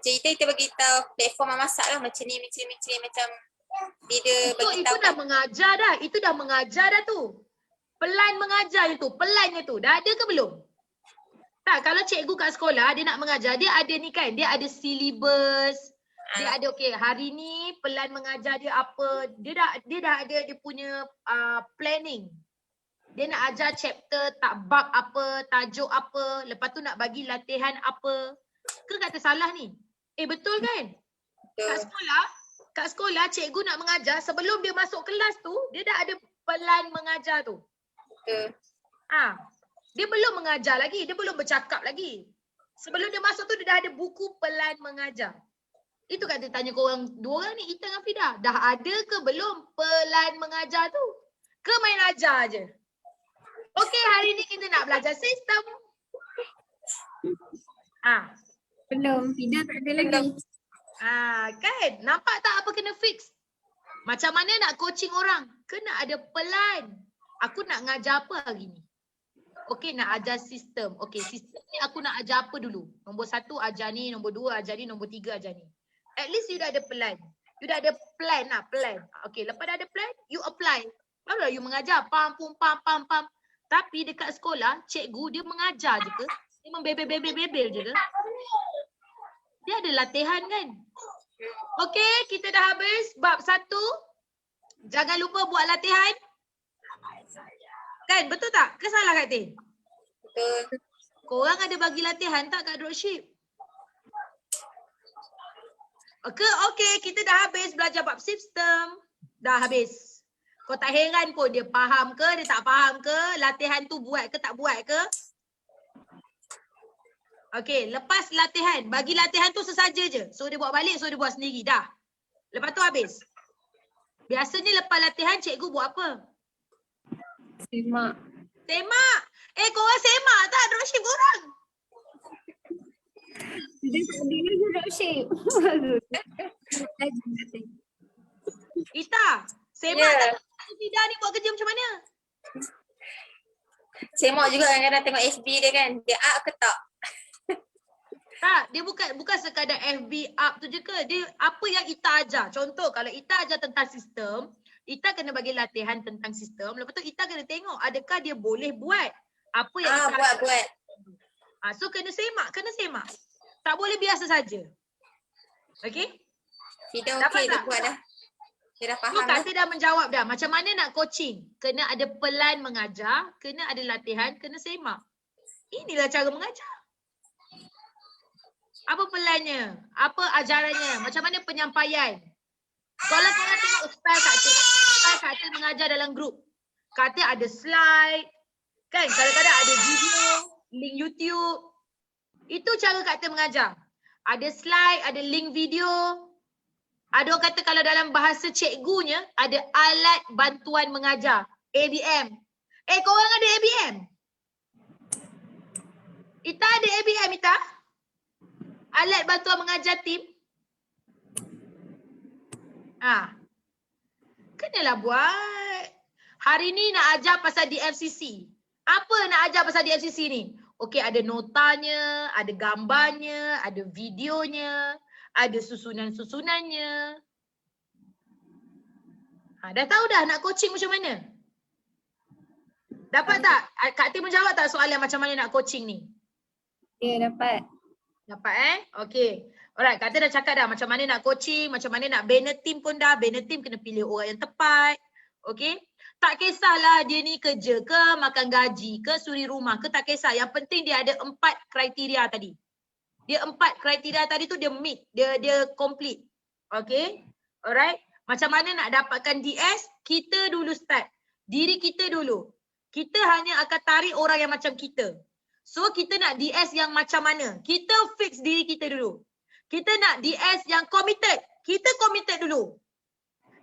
Kita bagi tahu platform memasak lah macam ni macam bila bagi Itu tahu dah mengajar dah. Itu dah mengajar dah tu. Pelan mengajar itu, pelannya tu. Dah ada ke belum? Tak, kalau cikgu kat sekolah dia nak mengajar, dia ada ni kan, dia ada syllabus. Dia ada hari ni pelan mengajar dia apa. Dia dah ada dia punya planning. Dia nak ajar chapter tak bab apa, tajuk apa, lepas tu nak bagi latihan apa. Ke kata salah ni? Betul kan? Kat sekolah cikgu nak mengajar, sebelum dia masuk kelas tu, dia dah ada pelan mengajar tu. Dia belum mengajar lagi, dia belum bercakap lagi. Sebelum dia masuk tu dia dah ada buku pelan mengajar. Itu kata tanya korang dua orang ni, Ita dengan Fida, dah ada ke belum pelan mengajar tu? Ke main ajar je? Okey, hari ni kita nak belajar sistem. Belum, Fida tak ada lagi. Kan? Nampak tak apa kena fix? Macam mana nak coaching orang? Kena ada pelan. Aku nak ngajar apa hari ni? Okey, nak ajar sistem. Okey, sistem ni aku nak ajar apa dulu? Nombor 1 ajar ni, nombor 2 ajar ni, nombor 3 ajar ni. At least you dah ada pelan. You dah ada plan lah, plan. Okey, lepas dah ada plan, you apply. Barulah you mengajar. Pam. Tapi dekat sekolah, cikgu dia mengajar je ke? Dia membebel-bebel je ke? Dia ada latihan kan? Okey, kita dah habis bab 1. Jangan lupa buat latihan. Kan, betul tak? Ke salah Kak Tin? Betul. Korang ada bagi latihan tak kat dropship? Okey, kita dah habis belajar bab sistem. Dah habis. Kau tak heran pun dia faham ke, dia tak faham ke, latihan tu buat ke tak buat ke? Okey, lepas latihan, bagi latihan tu sesaja je. So dia buat balik, so dia buat sendiri. Dah. Lepas tu habis. Biasanya lepas latihan cikgu buat apa? Semak. Korang semak tak dropship korang? Dia tak ada lagi dropship. Ita, semak tak? Fida ni buat kerja macam mana? Semak juga kadang-kadang tengok FB dia kan. Dia up ke tak? Tak, dia bukan sekadar FB up tu je ke. Dia apa yang Ita ajar. Contoh kalau Ita ajar tentang sistem, Ita kena bagi latihan tentang sistem. Lepas tu Ita kena tengok adakah dia boleh buat apa yang Ita buat. So kena semak. Tak boleh biasa saja. Okey? Fida Dapat okey dia tak? buat dah. Dia dah So faham dah. Kak dah menjawab dah. Macam mana nak coaching? Kena ada pelan mengajar, kena ada latihan, kena semak. Inilah cara mengajar. Apa pelannya? Apa ajarannya? Macam mana penyampaian? Kalau korang tengok style Kak Til mengajar dalam grup. Kak Til ada slide. Kan kadang-kadang ada video, link YouTube. Itu cara Kak Til mengajar. Ada slide, ada link video. Ada orang kata kalau dalam bahasa cikgunya, ada alat bantuan mengajar. ABM. Korang ada ABM? Ita ada ABM, Ita? Alat bantuan mengajar tim? Kenalah buat. Hari ni nak ajar pasal DFCC. Apa nak ajar pasal DFCC ni? Okey, ada notanya, ada gambarnya, ada videonya, ada susunan-susunannya. Dah tahu dah nak coaching macam mana? Dapat tak? Kak Tim menjawab tak soalan macam mana nak coaching ni? Ya, dapat. Dapat Okey. Alright, Kak Tim dah cakap dah macam mana nak coaching, macam mana nak banner team pun dah. Banner team kena pilih orang yang tepat. Okey. Tak kisahlah dia ni kerja ke, makan gaji ke, suri rumah ke, tak kisah. Yang penting dia ada 4 kriteria tadi. Dia 4 kriteria tadi tu dia meet, dia complete. Okay? Alright. Macam mana nak dapatkan DS? Kita dulu start. Diri kita dulu. Kita hanya akan tarik orang yang macam kita. So kita nak DS yang macam mana? Kita fix diri kita dulu. Kita nak DS yang committed. Kita committed dulu.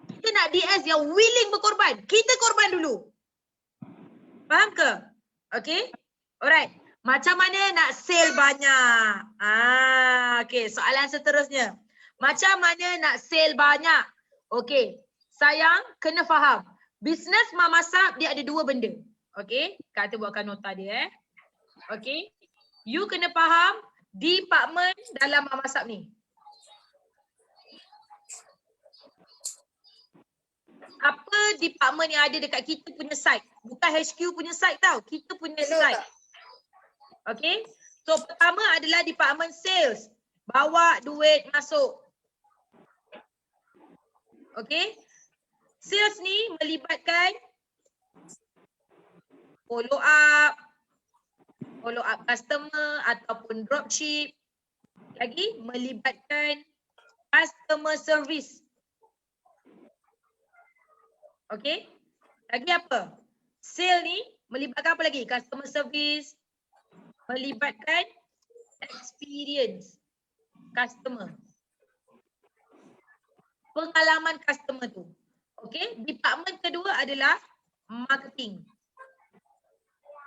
Kita nak DS yang willing berkorban. Kita korban dulu. Faham ke? Okay? Alright. Macam mana nak sale banyak? Okay. Soalan seterusnya. Macam mana nak sale banyak? Okay. Sayang, kena faham. Bisnes memasak dia ada 2 benda. Okay? Kata buatkan nota dia. Okay? You kena faham department dalam memasak ni. Apa department yang ada dekat kita punya site. Bukan HQ punya site tau. Kita punya site. Okay. So pertama adalah department sales. Bawa duit masuk. Okay. Sales ni melibatkan follow up customer ataupun dropship. Lagi melibatkan customer service. Okay. Lagi apa? Sale ni melibatkan apa lagi? Customer service. Melibatkan experience customer. Pengalaman customer tu. Okay. Department kedua adalah marketing.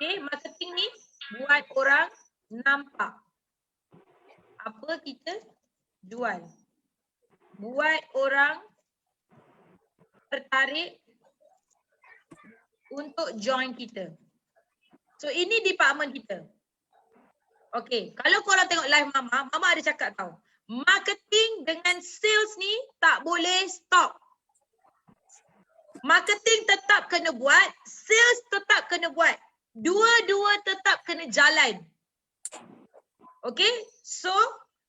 Okay. Marketing ni buat orang nampak apa kita jual. Buat orang tertarik untuk join kita. So ini department kita. Okay, kalau korang tengok live Mama ada cakap tau. Marketing dengan sales ni tak boleh stop. Marketing tetap kena buat, sales tetap kena buat. Dua-dua tetap kena jalan. Okay, so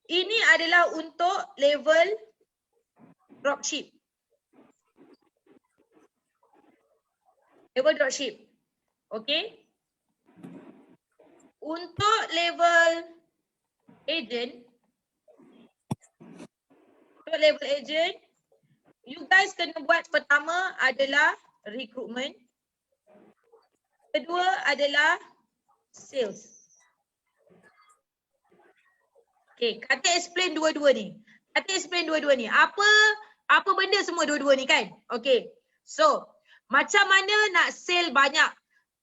ini adalah untuk level dropship. Level dropship. Okay. Untuk level agent. You guys kena buat pertama adalah recruitment. Kedua adalah sales. Okay, Kata explain dua-dua ni. Apa benda semua dua-dua ni kan? Okay. So, macam mana nak sale banyak?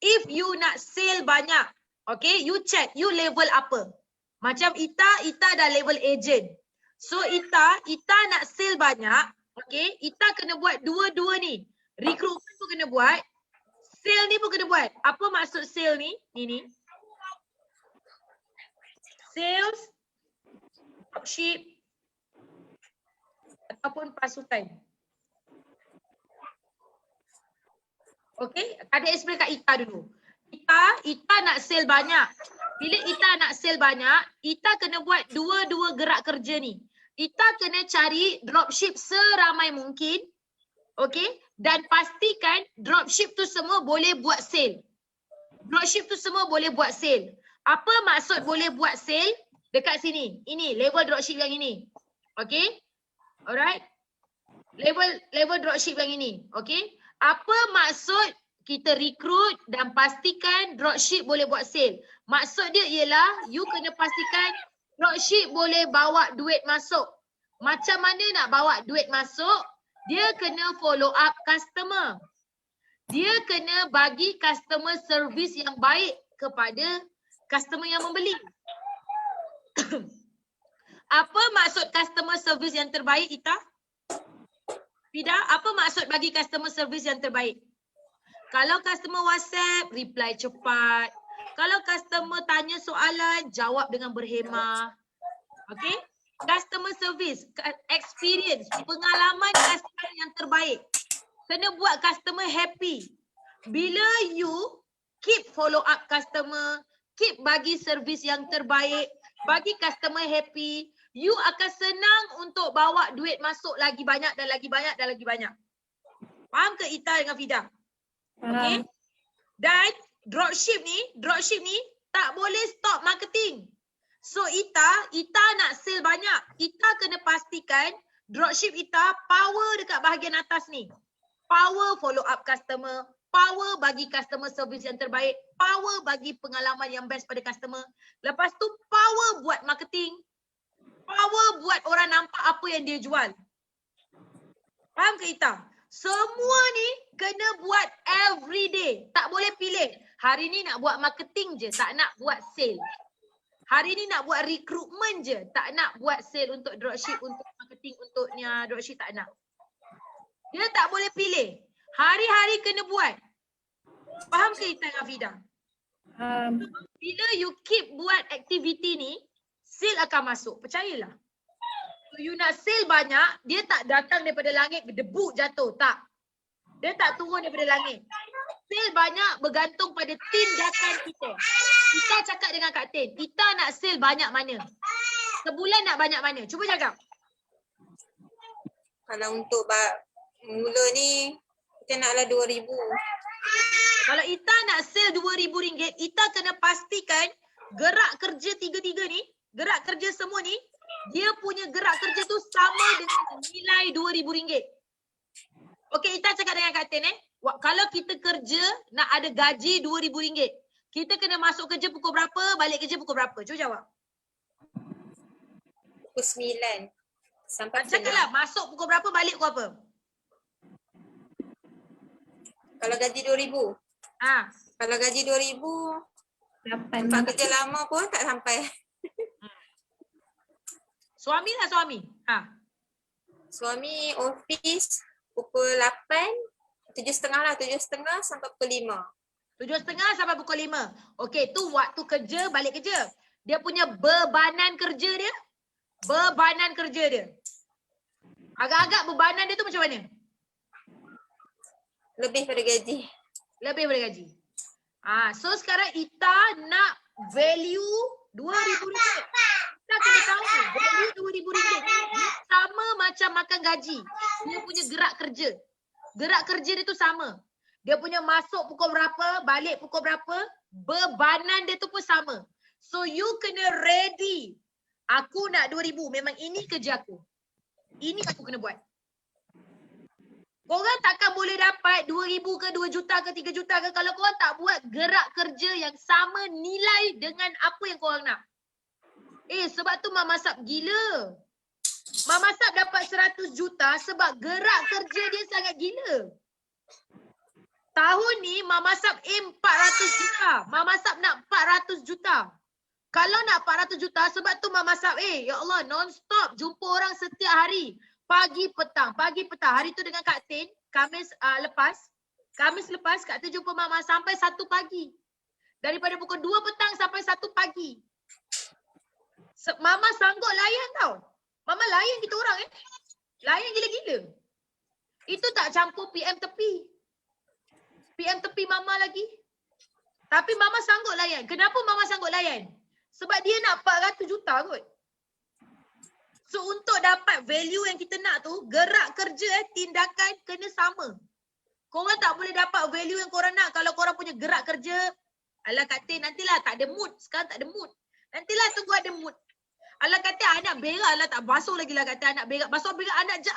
If you nak sale banyak, okay, you check, you level apa? Macam Ita dah level agent. So Ita nak sale banyak, okay, Ita kena buat dua-dua ni. Recruitment pun kena buat, sale ni pun kena buat. Apa maksud sale ni? Ni. Sales, dropship, ataupun pasukan. Okay, ada explain kat Ita dulu. Ita nak sale banyak. Bila Ita nak sale banyak, Ita kena buat dua-dua gerak kerja ni. Ita kena cari dropship seramai mungkin. Okay, dan pastikan dropship tu semua boleh buat sale. Apa maksud boleh buat sale? Dekat sini. Ini level dropship yang ini. Okay, alright. Level dropship yang ini. Okay. Apa maksud kita rekrut dan pastikan dropship boleh buat sale? Maksud dia ialah you kena pastikan dropship boleh bawa duit masuk. Macam mana nak bawa duit masuk? Dia kena follow up customer. Dia kena bagi customer service yang baik kepada customer yang membeli. Apa maksud customer service yang terbaik, Ita? Fida, apa maksud bagi customer service yang terbaik? Kalau customer WhatsApp, reply cepat. Kalau customer tanya soalan, jawab dengan berhemah. Okay? Customer service, experience, pengalaman customer yang terbaik. Kena buat customer happy. Bila you keep follow up customer, keep bagi servis yang terbaik, bagi customer happy, you akan senang untuk bawa duit masuk lagi banyak dan lagi banyak dan lagi banyak. Faham ke Ita dengan Fida? Okay? Dan dropship ni tak boleh stop marketing. So Ita nak sale banyak. Ita kena pastikan dropship Ita power dekat bahagian atas ni. Power follow up customer, power bagi customer service yang terbaik, power bagi pengalaman yang best pada customer. Lepas tu power buat marketing, power buat orang nampak apa yang dia jual. Faham ke Ita? Semua ni kena buat every day. Tak boleh pilih. Hari ni nak buat marketing je, tak nak buat sale. Hari ni nak buat recruitment je, tak nak buat sale untuk dropship, untuk marketing, untuknya dropship, tak nak. Dia tak boleh pilih. Hari-hari kena buat. Faham ke Ita dan Fida? Bila you keep buat aktiviti ni, sale akan masuk. Percayalah. So, you nak sale banyak, dia tak datang daripada langit berdebuk jatuh. Tak. Dia tak turun daripada langit. Sale banyak bergantung pada tindakan kita. Kita cakap dengan Kak Tin, kita nak sale banyak mana? Sebulan nak banyak mana? Cuba cakap. Kalau untuk mula ni, kita naklah 2,000. Kalau Ita nak sale RM2,000, Ita kena pastikan gerak kerja tiga-tiga ni, gerak kerja semua ni, dia punya gerak kerja tu sama dengan nilai RM2,000. Okey, Ita cakap dengan Kak Tin kalau kita kerja nak ada gaji RM2,000, kita kena masuk kerja pukul berapa, balik kerja pukul berapa? Cuba jawab. Pukul 9. Sampai Cakaplah, masuk pukul berapa, balik pukul apa? Kalau gaji 2,000. Kalau gaji 2,000, tempat kerja lama pun tak sampai. Suami lah suami. Suami office pukul 8, 7.30 lah, 7.30 sampai pukul 5. 7.30 sampai pukul 5. Okey, tu waktu kerja, balik kerja. Dia punya bebanan kerja dia. Bebanan kerja dia. Agak-agak bebanan dia tu macam mana? Lebih pada gaji. Lebih pada gaji. So sekarang Ita nak value RM2,000. Kita kena tahu value RM2,000 ni sama macam makan gaji. Dia punya gerak kerja. Gerak kerja dia tu sama. Dia punya masuk pukul berapa, balik pukul berapa, bebanan dia tu pun sama. So you kena ready. Aku nak RM2,000. Memang ini kerja aku. Ini aku kena buat. Korang takkan boleh dapat RM2,000 ke 2 juta ke 3 juta ke kalau korang tak buat gerak kerja yang sama nilai dengan apa yang korang nak. Sebab tu Mama Sap gila. Mama Sap dapat 100 juta sebab gerak kerja dia sangat gila. Tahun ni Mama Sap aim 400 juta. Mama Sap nak 400 juta. Kalau nak 400 juta sebab tu Mama Sap ya Allah non-stop jumpa orang setiap hari. Pagi petang. Hari tu dengan Kak Tin, Khamis lepas Kak Tin jumpa Mama sampai 1 pagi. Daripada pukul 2 petang sampai 1 pagi. Mama sanggup layan tau. Mama layan kita orang Layan gila-gila. Itu tak campur PM tepi. PM tepi Mama lagi. Tapi Mama sanggup layan. Kenapa Mama sanggup layan? Sebab dia nak 400 juta kot. So untuk dapat value yang kita nak tu, gerak kerja tindakan kena sama. Korang tak boleh dapat value yang korang nak kalau korang punya gerak kerja. Alah Kak Tin, nantilah tak ada mood. Sekarang tak ada mood. Nantilah tunggu ada mood. Alah kata anak berak lah, tak basuh lagi lah kata anak berak. Basuh berak anak je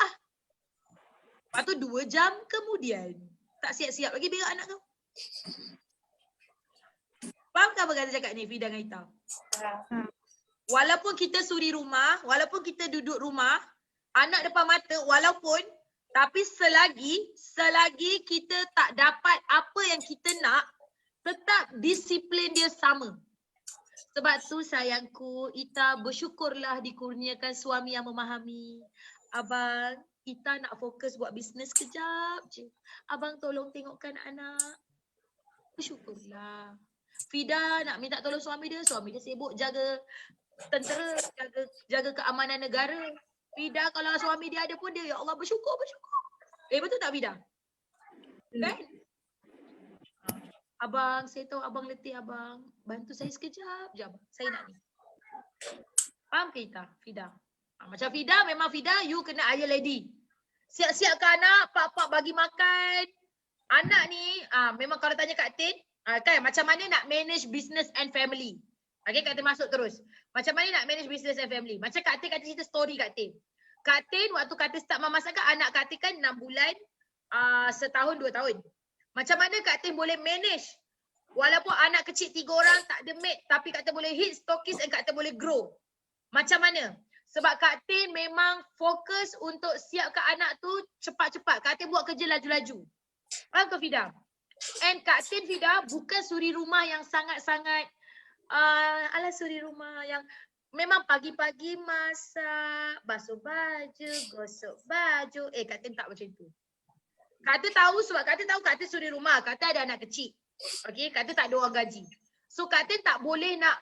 Lepas tu 2 jam kemudian. Tak siap-siap lagi berak anak kau. Faham tak apa kata cakap ni Fida dengan Ita? Walaupun kita suri rumah, walaupun kita duduk rumah, anak depan mata, walaupun, tapi selagi kita tak dapat apa yang kita nak, tetap disiplin dia sama. Sebab tu sayangku, Ita bersyukurlah dikurniakan suami yang memahami. Abang, Ita nak fokus buat bisnes kejap je. Abang tolong tengokkan anak. Bersyukurlah. Fida nak minta tolong suami dia sibuk jaga tentera, jaga keamanan negara. Fida kalau suami dia ada pun dia, ya Allah bersyukur. Betul tak Fida? Kan? Abang, saya tahu abang letih abang. Bantu saya sekejap je abang. Saya nak ni. Faham ke Ita? Fida? Macam Fida, memang Fida, you kena ayah lady. Siap-siapkan anak, pak-pak bagi makan. Anak ni, memang kalau tanya Kak Tin, kan macam mana nak manage business and family. Okay, Kak Tin masuk terus. Macam mana nak manage business and family. Macam Kak Tin kata cerita story Kak Tin. Kak Tin waktu Kak Tin start memasak kan, anak Kak Tin kan 6 bulan, setahun 2 tahun. Macam mana Kak Tin boleh manage? Walaupun anak kecil 3 orang tak ada maid, tapi Kak Tin boleh hit stokis and Kak Tin boleh grow. Macam mana? Sebab Kak Tin memang fokus untuk siapkan anak tu cepat-cepat. Kak Tin buat kerja laju-laju. Faham ke Fida? And Kak Tin Fida bukan suri rumah yang sangat-sangat suri rumah yang memang pagi-pagi masak, basuh baju, gosok baju. Kak Tin tak macam tu. Kak Tin tahu sebab Kak Tin tahu Kak Tin suri rumah. Kak Tin ada anak kecil. Okay, Kak Tin tak ada orang gaji. So Kak Tin tak boleh nak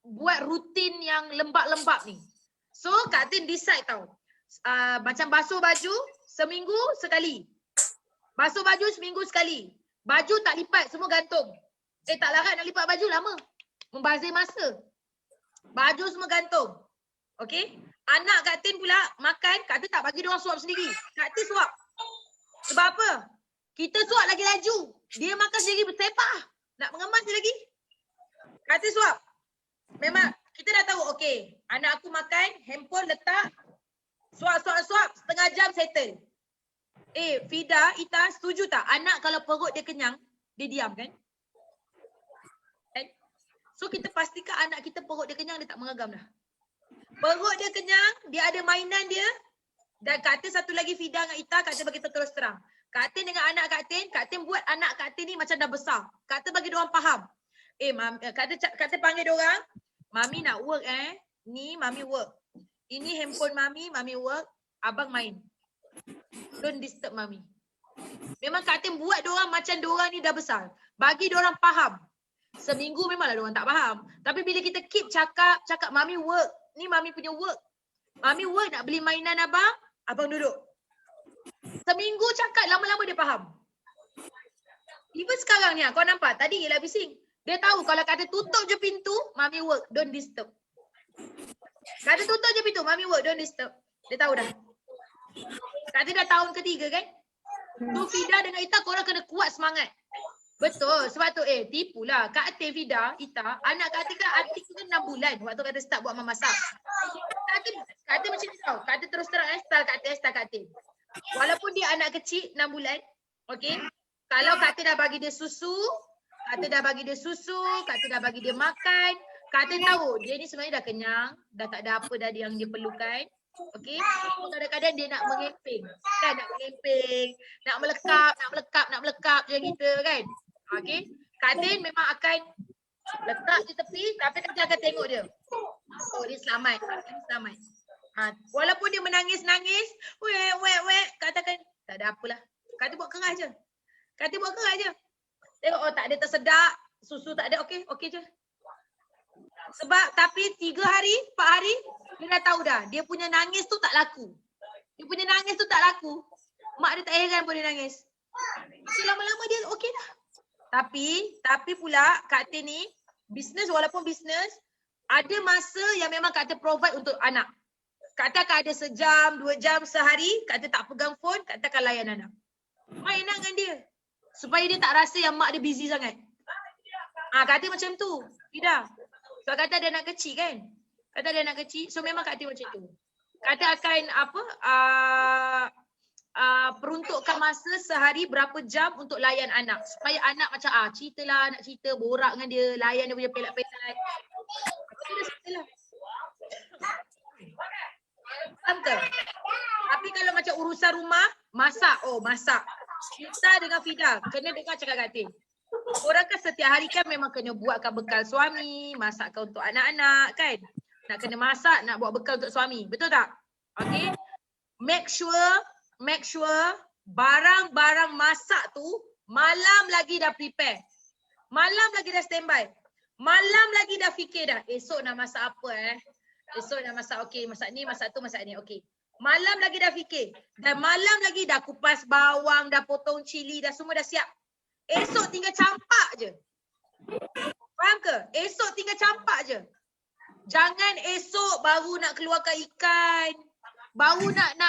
buat rutin yang lembab-lembab ni. So Kak Tin decide tau. Macam basuh baju seminggu sekali. Basuh baju seminggu sekali. Baju tak lipat, semua gantung. Tak larat nak lipat baju lama. Membazir masa. Baju semua gantung. Okay. Anak Kak Tin pula makan, Kak Tin tak bagi dia orang suap sendiri. Kak Tin suap. Sebab apa? Kita suap lagi laju. Dia makan sendiri bersepah. Nak mengemas dia lagi. Kak Tin suap. Memang kita dah tahu, okay. Anak aku makan, handphone letak. Suap, setengah jam settle. Fida, Ita, setuju tak? Anak kalau perut dia kenyang, dia diam kan? So kita pastikan anak kita perut dia kenyang, dia tak mengagam dah. Perut dia kenyang, dia ada mainan dia. Dan Kak Tin satu lagi Fida dengan Ita, Kak Tin bagi terus terang. Kak Tin dengan anak Kak Tin buat anak Kak Tin ni macam dah besar. Kak Tin bagi diorang faham. Kak Tin panggil diorang, Mami nak work ni Mami work. Ini handphone Mami work, abang main. Don't disturb Mami. Memang Kak Tin buat diorang macam diorang ni dah besar. Bagi diorang faham. Seminggu memanglah diorang tak faham. Tapi bila kita keep cakap Mami work. Ni Mami punya work. Mami work nak beli mainan abang duduk. Seminggu cakap, lama-lama dia faham. Even sekarang ni kau nampak, tadi ialah bising. Dia tahu kalau kata tutup je pintu, Mami work, don't disturb. Kata tutup je pintu, Mami work, don't disturb. Dia tahu dah. Kata dah tahun ketiga kan? Tu Fida dengan Ita korang kena kuat semangat. Betul, sebab tu tipulah. Kak Ate Fida, Ita, anak Kak Ate kan adik tu 6 bulan waktu Kak Ate start buat memasak. Kak Ate macam ni tau. Kak Ate terus terang style Kak Ate. Walaupun dia anak kecil 6 bulan, okay? Kalau Kak Ate dah bagi dia susu, Kak Ate dah bagi dia makan, Kak Ate tahu dia ni sebenarnya dah kenyang, dah tak ada apa dah yang dia perlukan. Okay, kadang-kadang dia nak mengemping, kan? Nak melekap macam kita kan. Okay, Kak Tin memang akan letak di tepi, tapi Kak Tin akan tengok dia. Oh, dia selamat. Walaupun dia menangis-nangis, katakan tak ada apalah. Kak Tin buat keras je. Tengok, tak ada tersedak, susu tak ada, okey je. Sebab tapi 3 hari, 4 hari, dia dah tahu dah. Dia punya nangis tu tak laku. Mak dia tak heran pun dia nangis. So lama-lama dia okey dah. Tapi pula Kak Tin ni, bisnes walaupun bisnes, ada masa yang memang Kak Tin provide untuk anak. Kak Tin akan ada sejam, 2 jam sehari, Kak Tin tak pegang phone, Kak Tin akan layan anak. Main dengan dia. Supaya dia tak rasa yang mak dia busy sangat. Kak Tin macam tu. Tidak. Sebab Kak Tin ada anak kecil kan. So memang Kak Tin macam tu. Kak Tin akan peruntukkan masa sehari berapa jam untuk layan anak. Supaya anak macam ceritalah, nak cerita, borak dengan dia, layan dia punya pelat-pelat. Kita ceritalah. Faham ke? Tapi kalau macam urusan rumah, masak. Masak. Kita dengan Fida, kena dengar cakap Kak Tin. Orang kan setiap hari kan memang kena buatkan bekal suami, masakkan untuk anak-anak kan. Nak kena masak, nak buat bekal untuk suami. Betul tak? Okay. Make sure barang-barang masak tu malam lagi dah prepare. Malam lagi dah standby. Malam lagi dah fikir dah. Esok nak masak apa Esok nak masak masak ni, masak tu, masak ni. Malam lagi dah fikir. Dan malam lagi dah kupas bawang, dah potong cili, dah semua dah siap. Esok tinggal campak je. Faham ke? Esok tinggal campak je. Jangan esok baru nak keluarkan ikan. Baru nak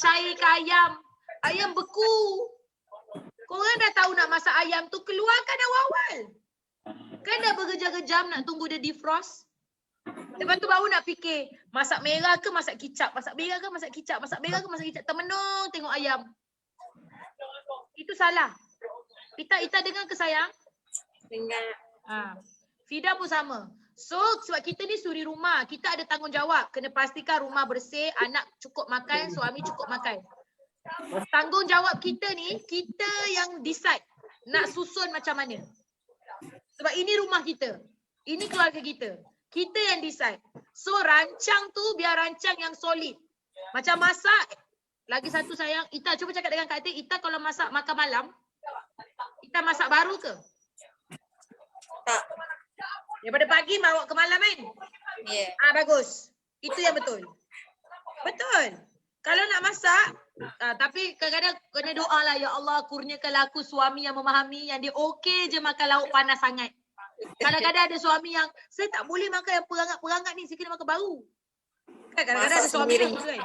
cairkan ayam. Ayam beku. Korang dah tahu nak masak ayam tu, keluarkan awal-awal. Kan dah berjam-jam nak tunggu dia defrost. Lepas tu baru nak fikir, masak merah ke masak kicap? Masak merah ke masak kicap? Masak merah ke masak kicap? Termenung tengok ayam. Itu salah. Ita dengar ke sayang? Dengar. Fida pun sama. So sebab kita ni suri rumah, kita ada tanggungjawab. Kena pastikan rumah bersih, anak cukup makan, suami cukup makan. Tanggungjawab kita ni, kita yang decide nak susun macam mana. Sebab ini rumah kita. Ini keluarga kita. Kita yang decide. So rancang tu biar rancang yang solid. Macam masak. Lagi satu sayang. Ita cuba cakap dengan Kak Tin. Ita kalau masak makan malam. Ita masak baru ke? Tak. Daripada pagi bawa ke malam kan? Ya. Bagus. Itu yang betul. Betul. Kalau nak masak. Tapi kadang-kadang kena doa lah. Ya Allah kurniakanlah aku suami yang memahami. Yang dia okey je makan lauk panas sangat. Kadang-kadang ada suami yang saya tak boleh makan yang perangat-perangat ni, saya kena makan baru. Kan kadang-kadang ada suami yang kan.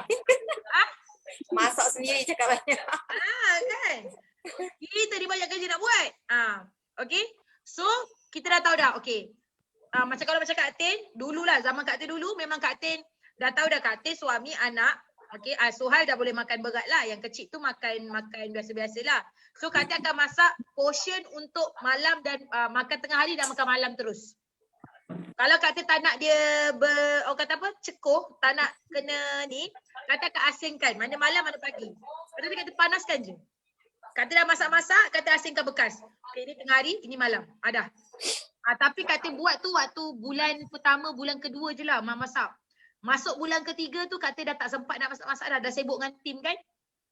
Masak sendiri cakap banyak. Kan. Kita ni banyak kerja nak buat. Okay. So kita dah tahu dah. Okay. Macam kalau macam Kak Tin, dululah zaman Kak Tin dulu memang Kak Tin dah tahu dah Kak Tin suami anak. Okay, Suhail dah boleh makan berat lah. Yang kecil tu makan biasa-biasa lah. So Kak Tin akan masak portion untuk malam dan makan tengah hari dan makan malam terus. Kalau Kak Tin tak nak dia orang kata apa, cekoh, tak nak kena ni, Kak Tin akan asingkan. Mana malam, mana pagi. Lepas tu Kak Tin panaskan je. Kak Tin dah masak-masak, Kak Tin asingkan bekas. Okay, ini tengah hari, ini malam. Dah. Tapi Kak Tin buat tu waktu bulan pertama, bulan kedua je lah masak. Masuk bulan ketiga tu Kak Tin dah tak sempat nak masak-masak dah sibuk dengan tim kan.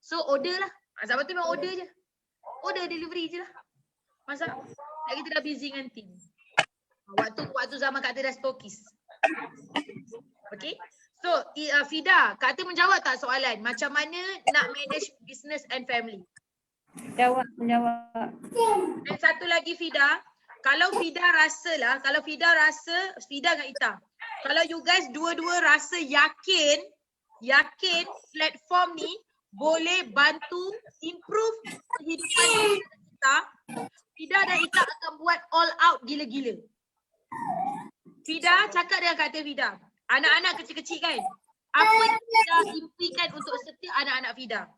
So order lah. Sebab tu memang order je. Order delivery je lah. Masak. Lagi kita dah busy dengan tim. Waktu zaman Kak Tin dah stokis. Okay. So Fida, Kak Tin menjawab tak soalan macam mana nak manage business and family? Jawab. Dan satu lagi Fida, kalau Fida rasa Fida dengan Ita, kalau you guys dua-dua rasa yakin platform ni boleh bantu improve kehidupan kita, Fida dan Ita akan buat all out gila-gila. Fida cakap dengan Kak Fida, anak-anak kecil-kecil kan, apa yang Fida impikan untuk setiap anak-anak Fida?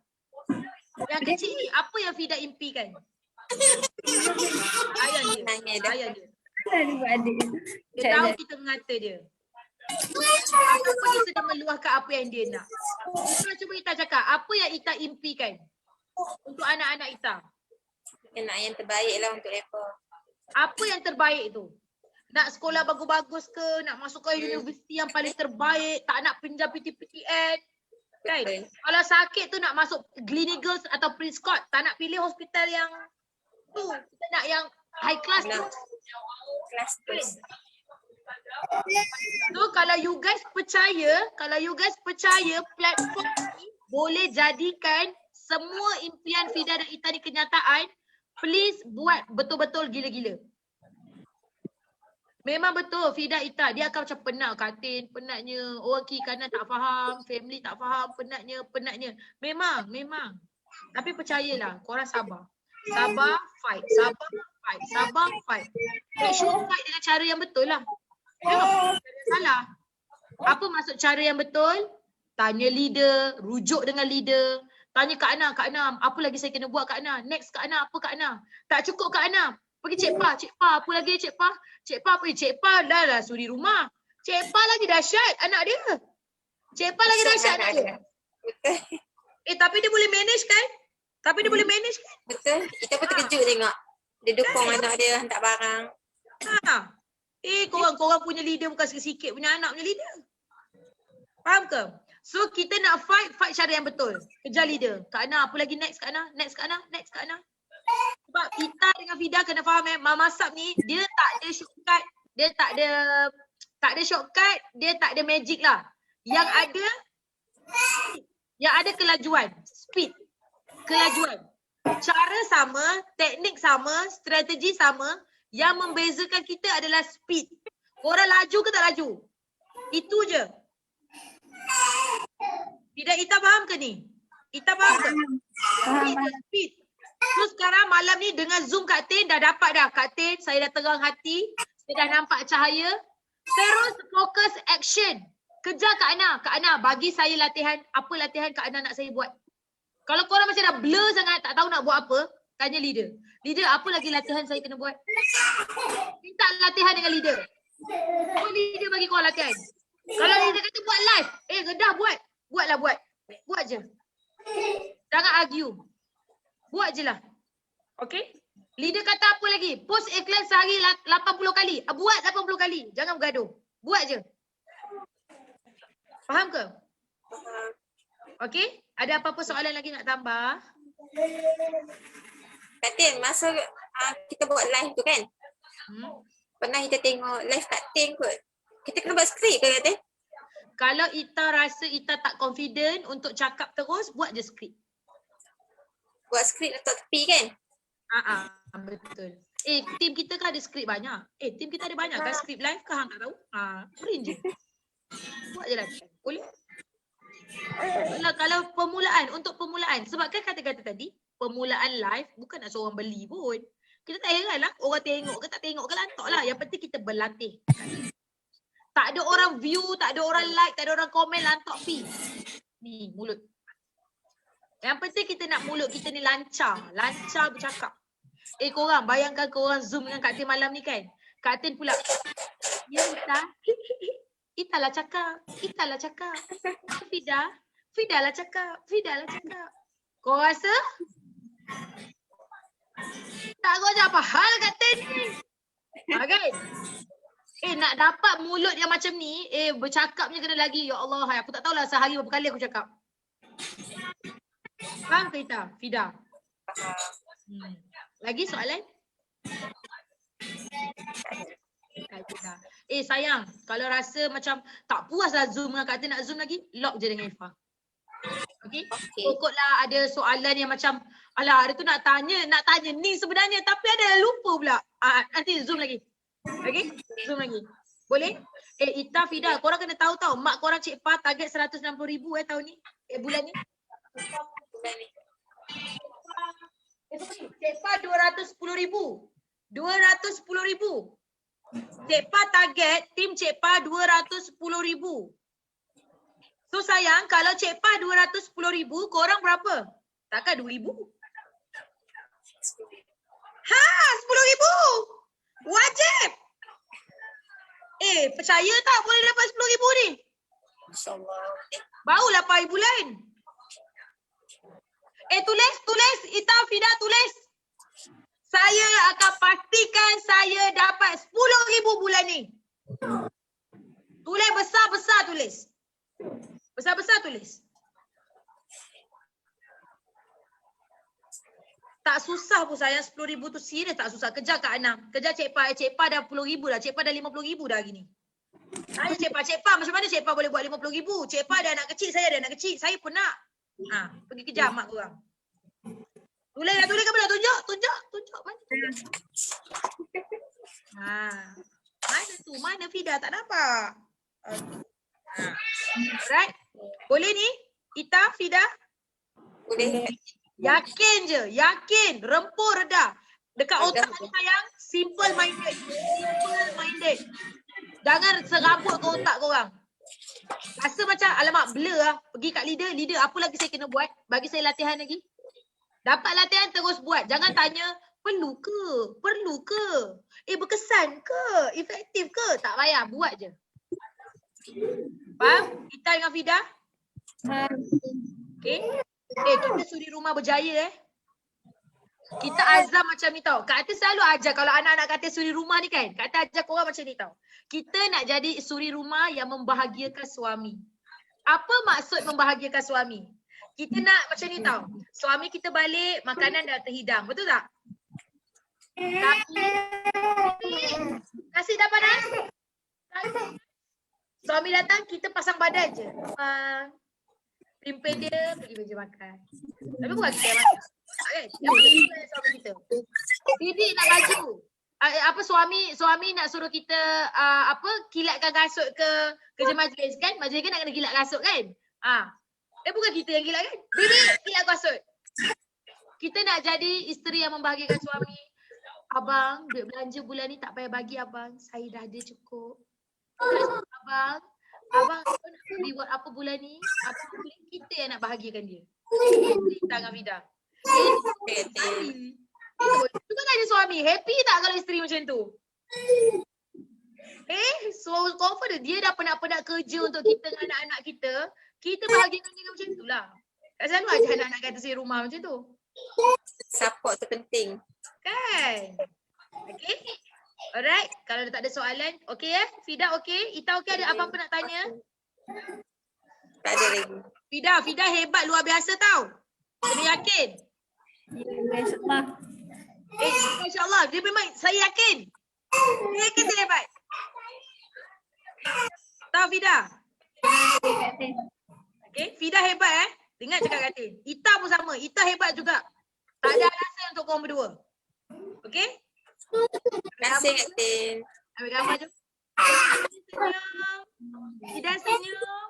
Yang kecil ni, apa yang Fida impikan? Ayah dia. Dia tahu kita mengata dia. Apa dia sedang meluahkan apa yang dia nak. Cuba Ita cakap, apa yang Ita impikan untuk anak-anak Ita? Nak yang terbaik lah untuk mereka. Apa yang terbaik tu? Nak sekolah bagus-bagus ke? Nak masuk ke universiti yang paling terbaik? Tak nak pinjam PTPTN? Kan? Kalau sakit tu nak masuk Gleneagles atau Prince Court. Tak nak pilih hospital yang tu. Kita nak yang high class tu. So kalau you guys percaya platform ni boleh jadikan semua impian Fida dan Ita ni kenyataan, please buat betul-betul gila-gila. Memang betul Fida Ita, dia akan macam penat Kak Tin, penatnya, orang kiri kanan tak faham, family tak faham, penatnya. Memang. Tapi percayalah, korang sabar. Sabar, fight. Make sure fight dengan cara yang betul lah. Jangan salah. Apa maksud cara yang betul? Tanya leader, rujuk dengan leader. Tanya Kak Ana, apa lagi saya kena buat Kak Ana? Next Kak Ana, apa Kak Ana? Tak cukup Kak Ana. Pergi Cik Pa, apa lagi Cik Pa? Cik Pa apa? Cik Pa dah suri rumah. Cik Pa lagi dahsyat anak dia. Cik Pa lagi dahsyat anak dia. Betul. Tapi dia boleh manage kan? Betul. Kita pun terkejut tengok. Dia dukung anak dia hantar barang. Korang punya leader bukan sikit-sikit punya anak punya leader. Faham ke? So kita nak fight cara yang betul. Kejar leader. Kak Ana, apa lagi next Kak Ana? Next Kak Ana. Sebab Ita dengan Fida kena faham masak ni dia tak ada shortcut. Dia tak ada shortcut, dia tak ada magic lah. Yang ada kelajuan, speed. Kelajuan. Cara sama, teknik sama, strategi sama. Yang membezakan kita adalah speed. Korang laju ke tak laju? Itu je. Tidak, Ita faham ke ni? Ita faham ke? Speed. So sekarang malam ni dengan Zoom Kak Tin dah dapat dah. Kak Tin, saya dah terang hati. Saya dah nampak cahaya. Terus fokus action. Kejar Kak Ana. Kak Ana, bagi saya latihan. Apa latihan Kak Ana nak saya buat? Kalau korang macam dah blur sangat, tak tahu nak buat apa, tanya leader. Leader, apa lagi latihan saya kena buat? Minta latihan dengan leader. So leader bagi korang latihan. Kalau leader kata buat live, redah buat. Buatlah buat. Buat je. Jangan argue. Buat je lah. Okay? Leader kata apa lagi? Post iklan sehari 80 kali. Buat 80 kali. Jangan bergaduh. Buat je. Faham ke? Okay? Ada apa-apa soalan lagi nak tambah? Kak Tin, masa kita buat live tu kan? Pernah kita tengok live Kak Tin kot. Kita kena buat skrip ke Kak Tin? Kalau Ita rasa Ita tak confident untuk cakap terus, buat je skrip. Buat skrip letak tepi kan? Betul. Tim kita kan ada skrip banyak. Tim kita ada banyak kan skrip live ke hang tak tahu? Print je. Buat je lah. Boleh? Kalau untuk permulaan. Sebab kan kata-kata tadi, permulaan live bukan nak suruh orang beli pun. Kita tak heran lah orang tengok ke tak tengok ke lantak lah. Yang penting kita berlatih. Tak ada orang view, tak ada orang like, tak ada orang komen, lantak fee. Ni mulut. Yang penting kita nak mulut kita ni lancar. Lancar bercakap. Korang, bayangkan korang Zoom dengan Kak Tin malam ni kan. Kak Tin pula. Ya Ita. Ita lah cakap. Fida lah cakap. Kau rasa? Tak kau apa hal Kak Tin ni. Kan? Nak dapat mulut yang macam ni, bercakapnya kena lagi. Ya Allah, aku tak tahulah sehari berapa kali aku cakap. Faham ke Ita? Fida? Lagi soalan? Sayang, kalau rasa macam tak puas lah Zoom dengan Kak Tin, nak Zoom lagi, lock je dengan Ifah. Okay? Pokoklah ada soalan yang macam, alah ada tu nak tanya ni sebenarnya tapi ada lupa pula. Nanti Zoom lagi. Okay? Zoom lagi. Boleh? Ita, Fida, korang kena tahu tau. Mak korang Cik Pa target 160,000 tahun ni. Bulan ni. Cik Pa 210,000. 210,000. Cik Pa target, tim Cik Pa 210,000. So sayang, kalau Cik Pa 210,000, korang berapa? Takkan 2,000? 10,000? Wajib! Percaya tak boleh dapat 10,000 ni? InsyaAllah. Barulah pagi bulan. Tulis. Ita, Fida, tulis. Saya akan pastikan saya dapat 10,000 bulan ni. Tulis besar-besar tulis. Besar-besar tulis. Tak susah pun sayang 10,000 tu serius tak susah. Kejar Kak Ana. Kejar Cik Pa. Cik Pa dah 10,000 dah. Cik Pa dah 50,000 dah hari ni. Tanya Cik Pa macam mana Cik Pa boleh buat 50,000? Cik Pa ada anak kecil, saya ada anak kecil. Saya pun nak. Pergi kejar mak korang. Tulis ke belum? Tunjuk. Mana tu? Mana Fida? Tak nampak. Alright. Boleh ni? Ita, Fida? Boleh. Yakin je. Yakin. Rempur redah. Dekat otak ni sayang, simple minded. Jangan serabut ke otak korang. Rasa macam alamak blur lah. Pergi kat leader apa lagi saya kena buat? Bagi saya latihan lagi. Dapat latihan terus buat. Jangan tanya perlu ke? Perlu ke? Berkesan ke? Efektif ke? Tak payah, buat je. Faham? Kita dengan Fida? Okay. Kita suri rumah berjaya Kita azam macam ni tau. Kak Atis selalu ajar kalau anak-anak Kak Atis suri rumah ni kan. Kak Atis ajar korang macam ni tau. Kita nak jadi suri rumah yang membahagiakan suami. Apa maksud membahagiakan suami? Kita nak macam ni tau. Suami kita balik, makanan dah terhidang. Betul tak? Nasi dah panas? Suami datang, kita pasang badan je. Pimpin dia, pergi meja makan. Tapi bukan kita yang makan. Kan? Yang penting kita suami kita. Didik nak baju. Suami nak suruh kita kilatkan kasut ke kerja majlis kan? Majlis kan nak kena kilat kasut kan? Bukan kita yang kilat kan? Bibi kilat kasut. Kita nak jadi isteri yang membahagiakan suami. Abang, duit belanja bulan ni tak payah bagi abang. Saya dah ada cukup. Abang nak reward apa bulan ni? Kita yang nak bahagiakan dia. Kita dengan Vida. Itu kan ada suami. Happy tak kalau isteri macam tu? So confirm dia dah penat-penat kerja untuk kita dengan anak-anak kita. Kita bahagiakan dia macam tu lah. Tak selalu aja anak-anak kata saya rumah macam tu. Support tu penting. Kan? Okay? Alright. Kalau tak ada soalan. Okay Fida okay? Ita okay, ada apa-apa nak tanya? Tak ada lagi. Fida hebat luar biasa tau. Kena yakin. InsyaAllah. InsyaAllah. Dia memang saya yakin. Dia yakin dia hebat. Tahu Fida? Okay. Fida hebat Dengar cakap Katin. Ita pun sama. Ita hebat juga. Tak ada alasan untuk korang berdua. Okay? Terima kasih Kak Tin. Ambil gambar je. Senyum. Fida senyum.